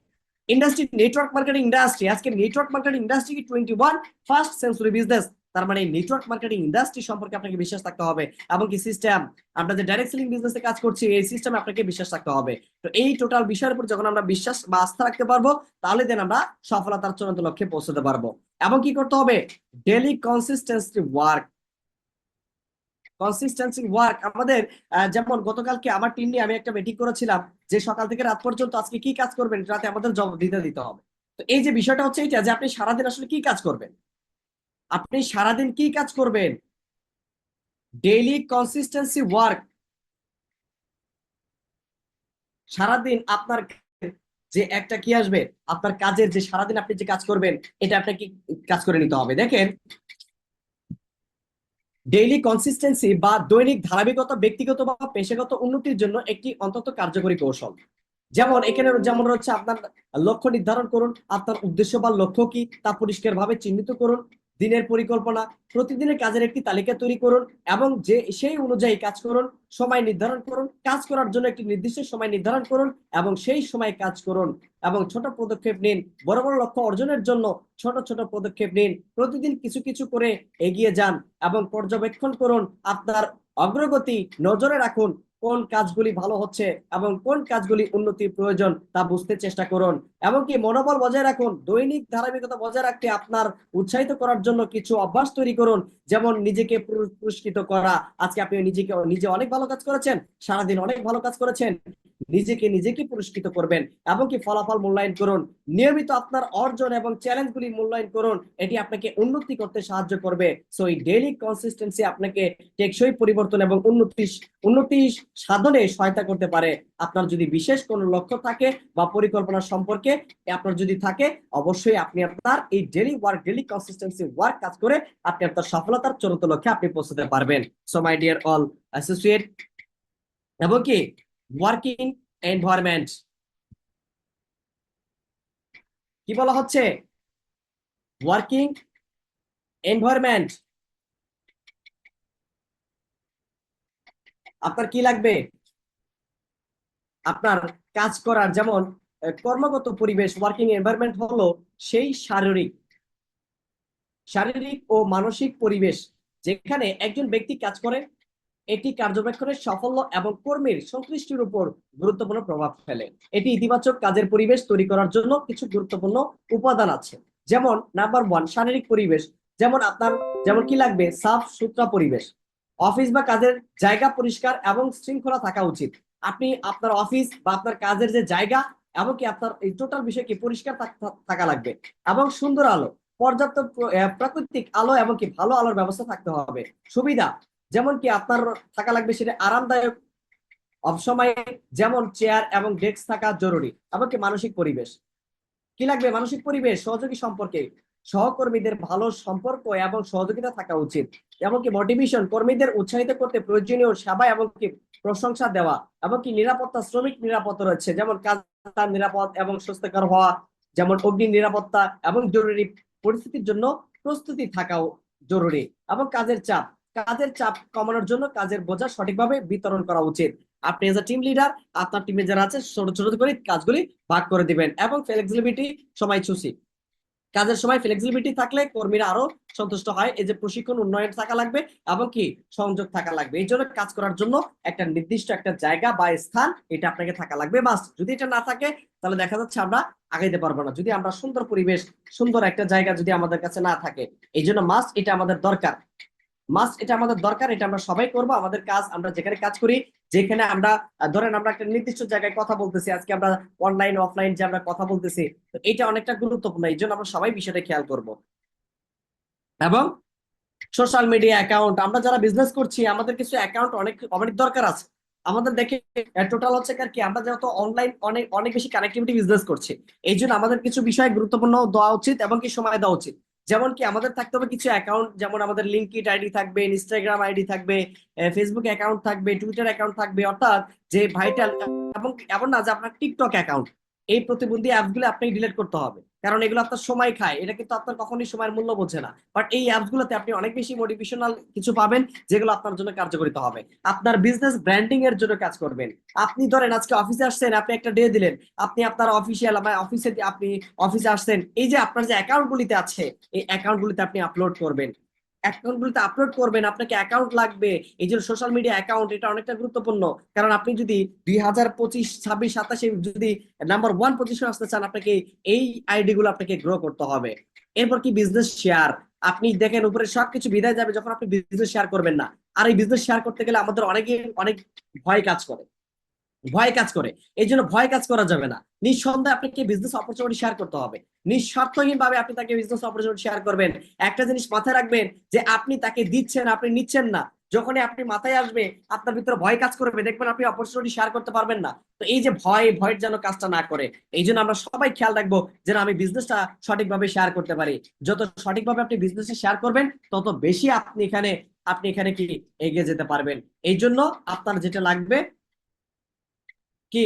ইন্ডাস্ট্রি, নেটওয়ার্ক মার্কেটিং ইন্ডাস্ট্রি, আজকে নেটওয়ার্ক মার্কেটিং ইন্ডাস্ট্রি কি 21 ফার্স্ট সেঞ্চুরি বিজনেস। তার মানে নেটওয়ার্ক মার্কেটিং ইন্ডাস্ট্রি সম্পর্কে আপনাকে বিশ্বাস থাকতে হবে। এবং কি সিস্টেম, আমরা যে ডাইরেক্ট সেলিং বিজনেসে কাজ করছি এই সিস্টেমে আপনাকে বিশ্বাস রাখতে হবে। তো এই টোটাল বিষয়ের উপর যখন আমরা বিশ্বাস বা আস্থা রাখতে পারবো তাহলে দেন আমরা সফলতার চূড়ান্ত লক্ষ্যে পৌঁছতে পারবো। এবং কি করতে হবে? Daily consistency work. Consistency work আমাদের যেমন গতকালকে আমার টিম নিয়ে আমি একটা মিটিং করেছিলাম যে সকাল থেকে রাত পর্যন্ত আজকে কি কাজ করবেন রাতে আমাদের জবাব দিতে হবে। তো এই যে বিষয়টা হচ্ছে এটা যে আপনি সারাদিন আসলে কি কাজ করবেন, আপনি সারাদিন কি কাজ করবেন। ডেইলি কনসিস্টেন্সি ওয়ার্ক, সারাদিন আপনার যে একটা কি আসবে, আপনার কাজের যে সারাদিন আপনি যে কাজ করবেন এটা আপনাকে কাজ করে নিতে হবে। দেখেন, ডেইলি কনসিস্টেন্সি বা দৈনিক ধারাবাহিকতা ব্যক্তিগত বা পেশাগত উন্নতির জন্য একটি অন্তত কার্যকরী কৌশল। যেমন এখানে যেমন হচ্ছে আপনার লক্ষ্য নির্ধারণ করুন, আপনার উদ্দেশ্য বা লক্ষ্য কি তা পরিষ্কারভাবে চিহ্নিত করুন। দিনের পরিকল্পনা, প্রতিদিনের কাজের একটি তালিকা তৈরি করুন এবং যে সেই অনুযায়ী কাজ করুন। সময় নির্ধারণ করুন, কাজ করার জন্য একটি নির্দিষ্ট সময় নির্ধারণ করুন এবং সেই সময় কাজ করুন। এবং ছোট পদক্ষেপ নিন, বড় বড় লক্ষ্য অর্জনের জন্য ছোট ছোট পদক্ষেপ নিন। প্রতিদিন কিছু কিছু করে এগিয়ে যান এবং পর্যবেক্ষণ করুন আপনার অগ্রগতি। নজরে রাখুন কোন কাজগুলি ভালো হচ্ছে এবং কোন কাজগুলি উন্নতির প্রয়োজন তা বুঝতে চেষ্টা করুন। এমনকি মনোবল বজায় রাখুন। দৈনিক ধারাবাহিকতা বজায় রাখতে আপনার উৎসাহিত করার জন্য কিছু অভ্যাস তৈরি করুন, যেমন নিজেকে পুরস্কৃত করা। আজকে আপনি নিজে অনেক ভালো কাজ করেছেন, সারাদিন অনেক ভালো কাজ করেছেন, নিজেকে পুরস্কৃত করবেন। এবং কি ফলাফল মূল্যায়ন করুন, নিয়মিত আপনার অর্জন এবং চ্যালেঞ্জগুলি মূল্যায়ন করুন, এটি আপনাকে উন্নতি করতে সাহায্য করবে। সো এই ডেইলি কনসিস্টেন্সি আপনাকে টেকসই পরিবর্তন এবং উন্নতি সাধনে সহায়তা করতে পারে। আপনার যদি বিশেষ কোনো লক্ষ্য থাকে বা পরিকল্পনা সম্পর্কে আপনার যদি থাকে, অবশ্যই আপনি আপনার এই ডেইলি কনসিস্টেন্সি ওয়ার্ক কাজ করে আপনি আপনার সফলতার চূড়ান্ত লক্ষ্যে আপনি পৌঁছতে পারবেন। So my dear all associate, এবং কি ওয়ার্কিং এনভায়রনমেন্ট কি বলা হচ্ছে? Working environment. আপনার কি লাগবে? আপনার কাজ করার যেমন কর্মগত পরিবেশ, ওয়ার্কিং এনভায়রনমেন্ট হলো সেই শারীরিক ও মানসিক পরিবেশ যেখানে একজন ব্যক্তি কাজ করে। এটি কার্যবেক্ষণের সাফল্য এবং কর্মীর সন্তুষ্টির উপর গুরুত্বপূর্ণ প্রভাব ফেলে। এটি ইতিবাচক কাজের পরিবেশ তৈরি করার জন্য কিছু গুরুত্বপূর্ণ উপাদান আছে। যেমন নাম্বার 1, শারীরিক পরিবেশ। যেমন আপনার যেমন কি লাগবে? সাফ সুতরা পরিবেশ। অফিস বা কাজের জায়গা পরিষ্কার এবং শৃঙ্খলা থাকা উচিত। আপনি আপনার অফিস বা আপনার কাজের যে জায়গা এমনকি আপনার এই টোটাল বিষয় কি পরিষ্কার থাকা লাগবে। এবং সুন্দর আলো, পর্যাপ্ত প্রাকৃতিক আলো এবং কি ভালো আলোর ব্যবস্থা থাকতে হবে। সুবিধা, যেমন কি আপনার থাকা লাগবে সেটা আরামদায়ক অবসময়ে, যেমন চেয়ার এবং ডেস্ক থাকা জরুরি। এমনকি মানসিক পরিবেশ, কি লাগবে? মানসিক পরিবেশ, সহযোগী সম্পর্কে সহকর্মীদের ভালো সম্পর্ক এবং সহযোগিতা থাকা উচিত। এমনকি মোটিভেশন, কর্মীদের উৎসাহিত করতে প্রয়োজনীয় সেবা এবং কি প্রশংসা দেওয়া, এবং কি নিরাপত্তা, শ্রমিক নিরাপত্তা রয়েছে, যেমন কাজ নিরাপদ এবং স্বাস্থ্যকর হওয়া, যেমন অগ্নি নিরাপত্তা এবং জরুরি পরিস্থিতির জন্য প্রস্তুতি থাকাও জরুরি। এবং কাজের চাপ কমানোর জন্য কাজের বোঝা সঠিকভাবে বিতরণ করা উচিত। আপনি এজ এ টিম লিডার আপনার টিমে যারা আছে ছোট ছোট করে কাজগুলি ভাগ করে দিবেন। এবং ফ্লেক্সিবিলিটি, সময় চুষি, কাজের সময় ফ্লেক্সিবিলিটি থাকলে কর্মীরা আরো সন্তুষ্ট হয়। এই যে প্রশিক্ষণ, উন্নয়ন থাকা লাগবে এবং কি সংযোগ থাকা লাগবে। এই জন্য কাজ করার জন্য একটা নির্দিষ্ট একটা জায়গা বা স্থান এটা আপনাকে থাকা লাগবে মাস্ট। যদি এটা না থাকে তাহলে দেখা যাচ্ছে আমরা আগাইতে পারবো না, যদি আমরা সুন্দর পরিবেশ, সুন্দর একটা জায়গা যদি আমাদের কাছে না থাকে। এই জন্য মাস্ট এটা আমাদের দরকার, এটা আমাদের দরকার। এটা আমরা সবাই করব। আমাদের কাজ, আমরা যেখানে কাজ করি, যেখানে আমরা ধরেন আমরা একটা নির্দিষ্ট জায়গায় কথা বলতেছি, আজকে আমরা অনলাইন অফলাইন যে আমরা কথা বলতেছি, তো এটা অনেকটা গুরুত্বপূর্ণ। এই জন্য আমরা সবাই বিষয়টা খেয়াল করব। এবং সোশ্যাল মিডিয়া অ্যাকাউন্ট, আমরা যারা বিজনেস করছি আমাদের কিছু অ্যাকাউন্ট অনেক অনেক দরকার আছে। আমাদের দেখে টোটাল হচ্ছে কি আমরা যেহেতু অনলাইন অনেক অনেক বেশি কানেক্টিভিটি বিজনেস করছি, এই জন্য আমাদের কিছু বিষয় গুরুত্বপূর্ণ দেওয়া উচিত এবং কি সময় দেওয়া উচিত। যেমন কি আমাদের থাকতে হবে কিছু অ্যাকাউন্ট, যেমন আমাদের লিঙ্কড আইডি থাকবে, ইনস্টাগ্রাম আইডি থাকবে, ফেসবুক অ্যাকাউন্ট থাকবে, টুইটার অ্যাকাউন্ট থাকবে, অর্থাৎ যে ভাইটাল। এবং এমন না যে আপনার টিকটক অ্যাকাউন্ট, এই প্রতিবন্ধী অ্যাপগুলো আপনাকে ডিলিট করতে হবে, কারণ এগুলো আপনার সময় খায়। এটা কিন্তু আপনার কখনোই সময়ের মূল্য বোঝে না। বাট এই অ্যাপসগুলোতে আপনি অনেক বেশি মোটিভেশনাল কিছু পাবেন, যেগুলো আপনার জন্য কার্যকরিত হবে। আপনার বিজনেস ব্র্যান্ডিং এর জন্য কাজ করবেন। আপনি ধরেন আজকে অফিসে আসছেন, আপনি একটা ডে দিলেন, আপনি আপনার অফিসিয়াল অফিসে আপনি অফিসে আসছেন, এই যে আপনার যে অ্যাকাউন্ট গুলিতে আছে এই অ্যাকাউন্ট গুলিতে আপনি আপলোড করবেন, আপনাকে অ্যাকাউন্ট লাগবে। এই যে সোশ্যাল মিডিয়া অ্যাকাউন্ট, এটা অনেকটা গুরুত্বপূর্ণ। কারণ আপনি যদি 2025, 26, 27 যদি নাম্বার 1 পজিশন আসতে চান, আপনাকে এই আইডি গুলো আপনাকে গ্রো করতে হবে। এরপর কি বিজনেস শেয়ার, আপনি দেখেন উপরে সবকিছু বিদায় যাবে যখন আপনি বিজনেস শেয়ার করবেন না। আর এই বিজনেস শেয়ার করতে গেলে আমাদের অনেক ভয় কাজ করে, এই জন্য ভয় কাজ করা যাবে না। নিঃসন্দেহে আপনাকে বিজনেস অপরচুনিটি শেয়ার করতে হবে। নিঃস্বার্থহীন ভাবে আপনি তাকে বিজনেস অপরচুনিটি শেয়ার করবেন। একটা জিনিস মাথায় রাখবেন যে আপনি তাকে দিচ্ছেন, আপনি নিচ্ছেন না। যখনই আপনি মাথায় আসবে আপনার ভিতরে ভয় কাজ করবে, দেখবেন আপনি অপরচুনিটি শেয়ার করতে পারবেন না। তো এই যে ভয়ের যেন কাজটা না করে, এই জন্য আমরা সবাই খেয়াল রাখবো যেন আমি বিজনেসটা সঠিকভাবে শেয়ার করতে পারি। যত সঠিকভাবে আপনি বিজনেসে শেয়ার করবেন তত বেশি আপনি এখানে কি এগিয়ে যেতে পারবেন। এই জন্য আপনার যেটা লাগবে কি,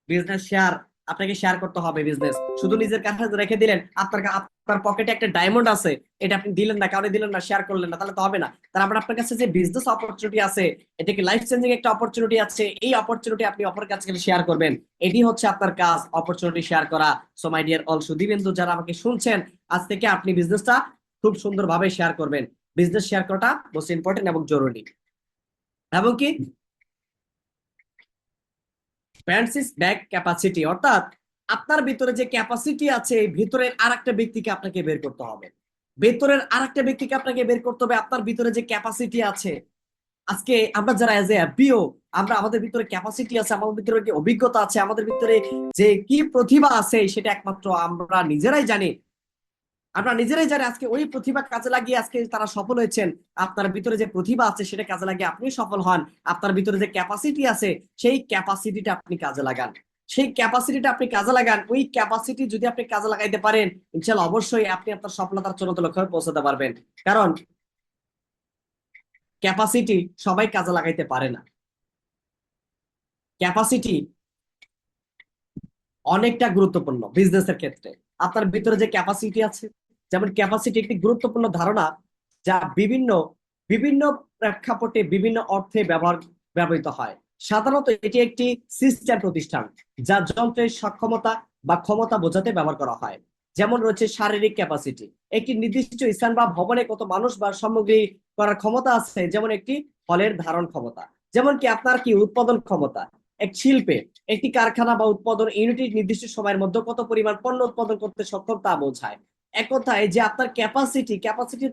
বিজনেস শেয়ার। আপনাকে শেয়ার করতে হবে বিজনেস। শুধু নিজের কাছে রেখে দিলেন, আপনার পকেটে একটা ডায়মন্ড আছে, এটা আপনি দিলেন না, কাউকে দিলেন না, শেয়ার করলেন না, তাহলে তো হবে না। তার মানে আপনার কাছে যে বিজনেস অপরচুনিটি আছে, এটা কি লাইফ চেঞ্জিং একটা অপরচুনিটি আছে, এই অপরচুনিটি আপনি অপরের কাছে শেয়ার করবেন। এটি হচ্ছে আপনার কাজ, অপরচুনিটি শেয়ার করা। সো মাই ডিয়ার অল সুধীবৃন্দু যারা আমাকে শুনছেন, আজ থেকে আপনি বিজনেসটা খুব সুন্দরভাবে শেয়ার করবেন। বিজনেস শেয়ার করাটা মোস্ট ইম্পর্টেন্ট এবং জরুরি। এবং কি ফ্রান্সিস ব্যাক ক্যাপাসিটি, অর্থাৎ আপনার ভিতরে যে ক্যাপাসিটি আছে, ভিতরের আরেকটা ব্যক্তিকে আপনাকে বের করতে হবে। আপনার ভিতরে যে ক্যাপাসিটি আছে। আজকে আমরা যারা এজ এ বিও, আমরা আমাদের ভিতরে ক্যাপাসিটি আছে, আমাদের ভিতরে যে অভিজ্ঞতা আছে, আমাদের ভিতরে যে কি প্রতিভা আছে, সেটা একমাত্র আমরা নিজেরাই জানি। আজকে ওই প্রতিভা কাজে লাগিয়ে আজকে তারা সফল হয়েছেন। আপনার ভিতরে যে প্রতিভা আছে সেটা কাজে লাগিয়ে আপনি সফল হন। আপনার ভিতরে যে ক্যাপাসিটি আছে সেই ক্যাপাসিটিটা আপনি কাজে লাগান। ওই ক্যাপাসিটি যদি আপনি কাজে লাগাইতে পারেন, ইনশাআল্লাহ অবশ্যই আপনি আপনার সফলতার চূড়ান্ত লক্ষ্যে পৌঁছাতে পারবেন। কারণ ক্যাপাসিটি সবাই কাজে লাগাইতে পারে না। ক্যাপাসিটি অনেকটা গুরুত্বপূর্ণ বিজনেসের ক্ষেত্রে। আপনার ভিতরে যে ক্যাপাসিটি আছে, যেমন ক্যাপাসিটি একটি গুরুত্বপূর্ণ ধারণা যা বিভিন্ন বিভিন্ন প্রেক্ষাপটে বিভিন্ন অর্থে ব্যবহৃত হয়। সাধারণত এটি একটি সিস্টেম প্রতিষ্ঠান যা যন্ত্রের সক্ষমতা বা ক্ষমতা বোঝাতে ব্যবহার করা হয়। যেমন রয়েছে শারীরিক ক্যাপাসিটি, একটি নির্দিষ্ট স্থান বা ভবনে কত মানুষ বা সামগ্রী করার ক্ষমতা আছে, যেমন একটি হলের ধারণ ক্ষমতা। যেমন কি আপনার কি উৎপাদন ক্ষমতা, এক শিল্পে একটি কারখানা বা উৎপাদন ইউনিটের নির্দিষ্ট সময়ের মধ্যে কত পরিমাণ পণ্য উৎপাদন করতে সক্ষম তা বোঝায়। এক কথায় যে আপনার ক্যাপাসিটি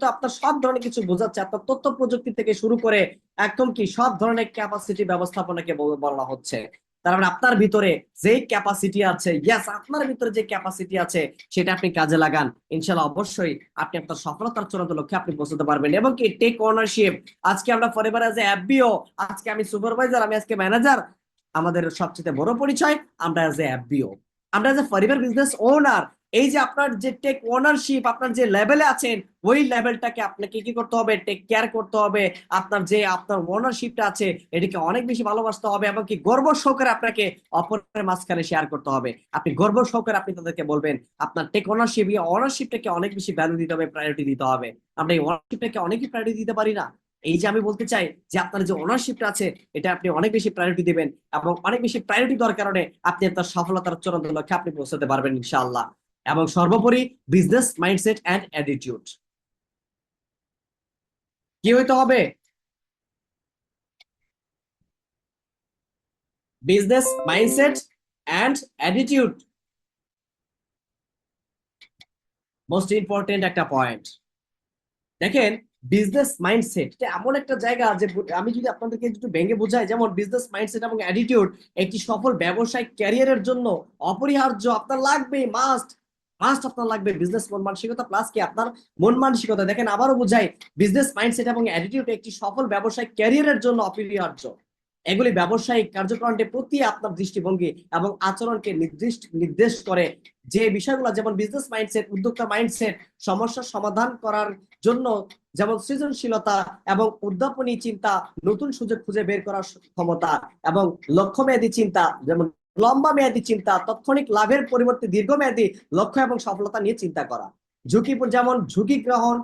তো আপনার সব ধরনের কিছু বোঝাচ্ছে, আপনার তথ্য প্রযুক্তি থেকে শুরু করে একদম কি সব ধরনের ক্যাপাসিটি ব্যবস্থাপনাকে বলা হচ্ছে। তার মানে আপনার ভিতরে যে ক্যাপাসিটি আছে, আপনার ভিতরে যে ক্যাপাসিটি আছে সেটা আপনি কাজে লাগান, ইনশাআল্লাহ অবশ্যই আপনি আপনার সফলতার চূড়ান্ত লক্ষ্যে আপনি পৌঁছাতে পারবেন। এবং কি টেক ওনারশিপ, আজকে আমরা ফরএভার এজ এ এফবিও, আজকে আমি সুপারভাইজার, আমি আজকে ম্যানেজার। আমাদের সবচেয়ে বড় পরিচয় আমরা এজ এ এফবিও। আমরা যে পরিবার বিজনেস ওনার, এই যে আপনার যে টেক ওনারশিপ, আপনার যে লেভেলে আছেন ওই লেভেলটাকে আপনাকে কি করতে হবে, টেক কেয়ার করতে হবে। আপনার ওনারশিপটা আছে এটাকে অনেক বেশি ভালোবাসতে হবে এবং কি গর্ব সহকারে আপনাকে অপরের মাঝখানে শেয়ার করতে হবে। আপনি গর্ব সহকারে আপনি তাদেরকে বলবেন আপনার টেক ওনারশিপটাকে অনেক বেশি ভ্যালু দিতে হবে, প্রায়োরিটি দিতে হবে। আমরা এই ওনারশিপটাকে অনেকই প্রায়োরিটি দিতে পারি না। এই যে আমি বলতে চাই যে আপনার যে ওনারশিপটা আছে এটা আপনি অনেক বেশি প্রায়োরিটি দিবেন, এবং অনেক বেশি প্রায়োরিটি দেওয়ার কারণে আপনি আপনার সফলতার চূড়ান্ত লক্ষ্যে আপনি পৌঁছাতে পারবেন ইনশাআল্লাহ। এবং সর্বোপরি বিজনেস মাইন্ডসেট অ্যান্ড অ্যাটিটিউড কি হইতে হবে? Business mindset and attitude most important একটা পয়েন্ট। দেখেন, বিজনেস মাইন্ডসেট এটা এমন একটা জায়গা যে আমি যদি আপনাদেরকে একটু ভেঙে বোঝাই, যেমন বিজনেস মাইন্ডসেট এবং অ্যাটিটিউড একটি সফল ব্যবসায়িক ক্যারিয়ারের জন্য অপরিহার্য। আপনার লাগবে, মাস্ট মাস্ট আপনার লাগবে বিজনেস মন মানসিকতা প্লাস কি আপনার মন মানসিকতা। দেখেন আবারও বুঝাই, বিজনেস মাইন্ডসেট এবং অ্যাটিটিউড একটি সফল ব্যবসায়িক ক্যারিয়ারের জন্য অপরিহার্য। এগুলি ব্যবসায়িক কার্যক্রমের প্রতি আপনার দৃষ্টিভঙ্গি এবং আচরণকে নির্দেশ করে। যে বিষয়গুলো যেমন বিজনেস মাইন্ডসেট, উদ্যোক্তা মাইন্ডসেট, সমস্যার সমাধান করার জন্য যেমন সৃজনশীলতা এবং উদ্ভাবনী চিন্তা, নতুন সুযোগ খুঁজে বের করার ক্ষমতা এবং লক্ষ্যমেয়াদী চিন্তা, যেমন লম্বা মেয়াদী চিন্তা, তাৎক্ষণিক লাভের পরিবর্তে দীর্ঘমেয়াদী লক্ষ্য এবং সফলতা নিয়ে চিন্তা করা। যেমন ঝুঁকি গ্রহণ,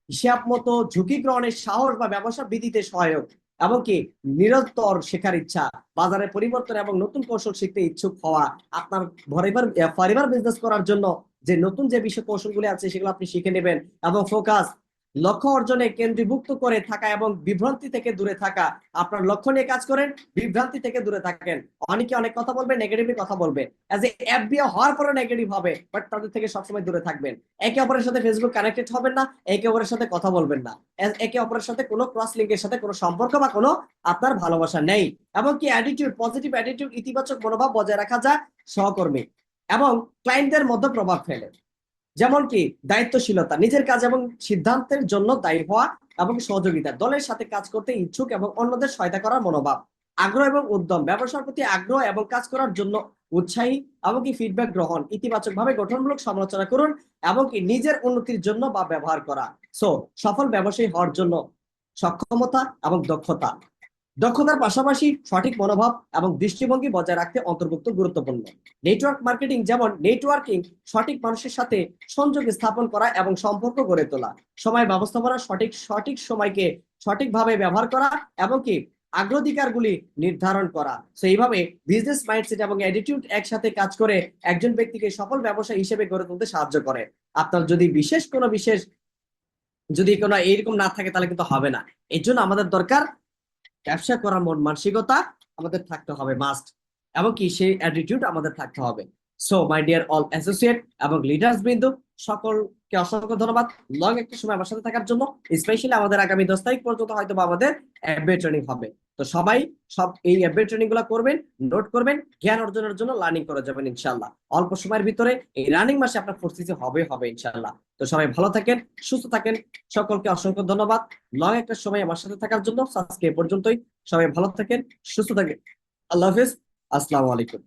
হিসাব মতো ঝুঁকি গ্রহণের সাহস বা ব্যবসা বৃদ্ধিতে সহায়ক। এমনকি নিরন্তর শেখার ইচ্ছা, বাজারে পরিবর্তন এবং নতুন কৌশল শিখতে ইচ্ছুক হওয়া। আপনার পরিবার বিজনেস করার জন্য যে নতুন যে বিষয় কৌশলগুলি আছে সেগুলো আপনি শিখে নেবেন। এবং ফোকাস, লক্ষ্য অর্জনে কেন্দ্রীভূত করে থাকা এবং বিভ্রান্তি থেকে দূরে থাকা। আপনার লক্ষ্য নিয়ে কাজ করেন, বিভ্রান্তি থেকে দূরে থাকেন। অনেকে অনেক কথা বলবে, নেগেটিভ কথা বলবে, এজ এ এফবিআই হওয়ার পরে নেগেটিভ হবে, বাট তাদের থেকে সবসময় দূরে থাকবেন। একে অপরের সাথে ফেসবুক কানেক্টেড হবেন না, একে অপরের সাথে কথা বলবেন না, একে অপরের সাথে কোনো ক্রস লিঙ্কের সাথে কোনো সম্পর্ক বা কোনো আপনার ভালোবাসা নেই। এবং কি অ্যাটিটিউড, পজিটিভ অ্যাটিটিউড, ইতিবাচক মনোভাব বজায় রাখা যায় সহকর্মী এবং ক্লায়েন্টদের মধ্যে প্রভাব ফেলে। যেমন কি দায়িত্বশীলতা, নিজের কাজ এবং সিদ্ধান্তের জন্য দায়ী হওয়া এবং সহযোগিতা, দলের সাথে কাজ করতে ইচ্ছুক এবং অন্যদের সহায়তা করার মনোভাব। আগ্রহ এবং উদ্যম, ব্যবসার প্রতি আগ্রহ এবং কাজ করার জন্য উৎসাহী। এমনকি ফিডব্যাক গ্রহণ, ইতিবাচক ভাবে গঠনমূলক সমালোচনা করুন এবং কি নিজের উন্নতির জন্য বা ব্যবহার করা। সো সফল ব্যবসায়ী হওয়ার জন্য সক্ষমতা এবং দক্ষতা, দক্ষতার পাশাপাশি সঠিক মনোভাব এবং দৃষ্টিভঙ্গি বজায় রাখতে অন্তর্ভুক্ত গুরুত্বপূর্ণ। নেটওয়ার্ক মার্কেটিং, যেমন নেটওয়ার্কিং, সঠিক মানুষের সাথে সংযোগ স্থাপন করা এবং সম্পর্ক গড়ে তোলা। সময় ব্যবস্থাপনা, সঠিক সময়কে সঠিকভাবে ব্যবহার করা এবং কি অগ্রাধিকারগুলি নির্ধারণ করা। তো এইভাবে বিজনেস মাইন্ডসেট এবং অ্যাটিটিউড একসাথে কাজ করে একজন ব্যক্তিকে সফল ব্যবসায়ী হিসেবে গড়ে তুলতে সাহায্য করে। আপনার যদি যদি কোনো এইরকম না থাকে তাহলে কিন্তু হবে না। এই জন্য আমাদের দরকার ব্যবসা করার মন মানসিকতা আমাদের থাকতে হবে মাস্ট, এবং কি সেই অ্যাটিটিউড আমাদের থাকতে হবে। So my dear all associate এবং লিডার্স বৃন্দ, সকলকে অসংখ্য ধন্যবাদ লং একটা সময় আমার সাথে থাকার জন্য। স্পেশালি আমাদের আগামী 10 তারিখ পর্যন্ত হয়তো আমাদের এফবিএ ট্রেনিং হবে। তো সবাই এই এফবিএ ট্রেনিং গুলা করবেন, নোট করবেন, জ্ঞান অর্জনের জন্য লার্নিং করে যাবেন ইনশাল্লাহ। অল্প সময়ের ভিতরে এই রানিং মাসে আপনার পরিস্থিতি হবে ইনশাল্লাহ। তো সবাই ভালো থাকেন, সুস্থ থাকেন, সকলকে অসংখ্য ধন্যবাদ লং একটা সময় আমার সাথে থাকার জন্য। আজকে এ পর্যন্তই, সবাই ভালো থাকেন, সুস্থ থাকেন, আল্লাহ হাফিজ, আসসালামু আলাইকুম।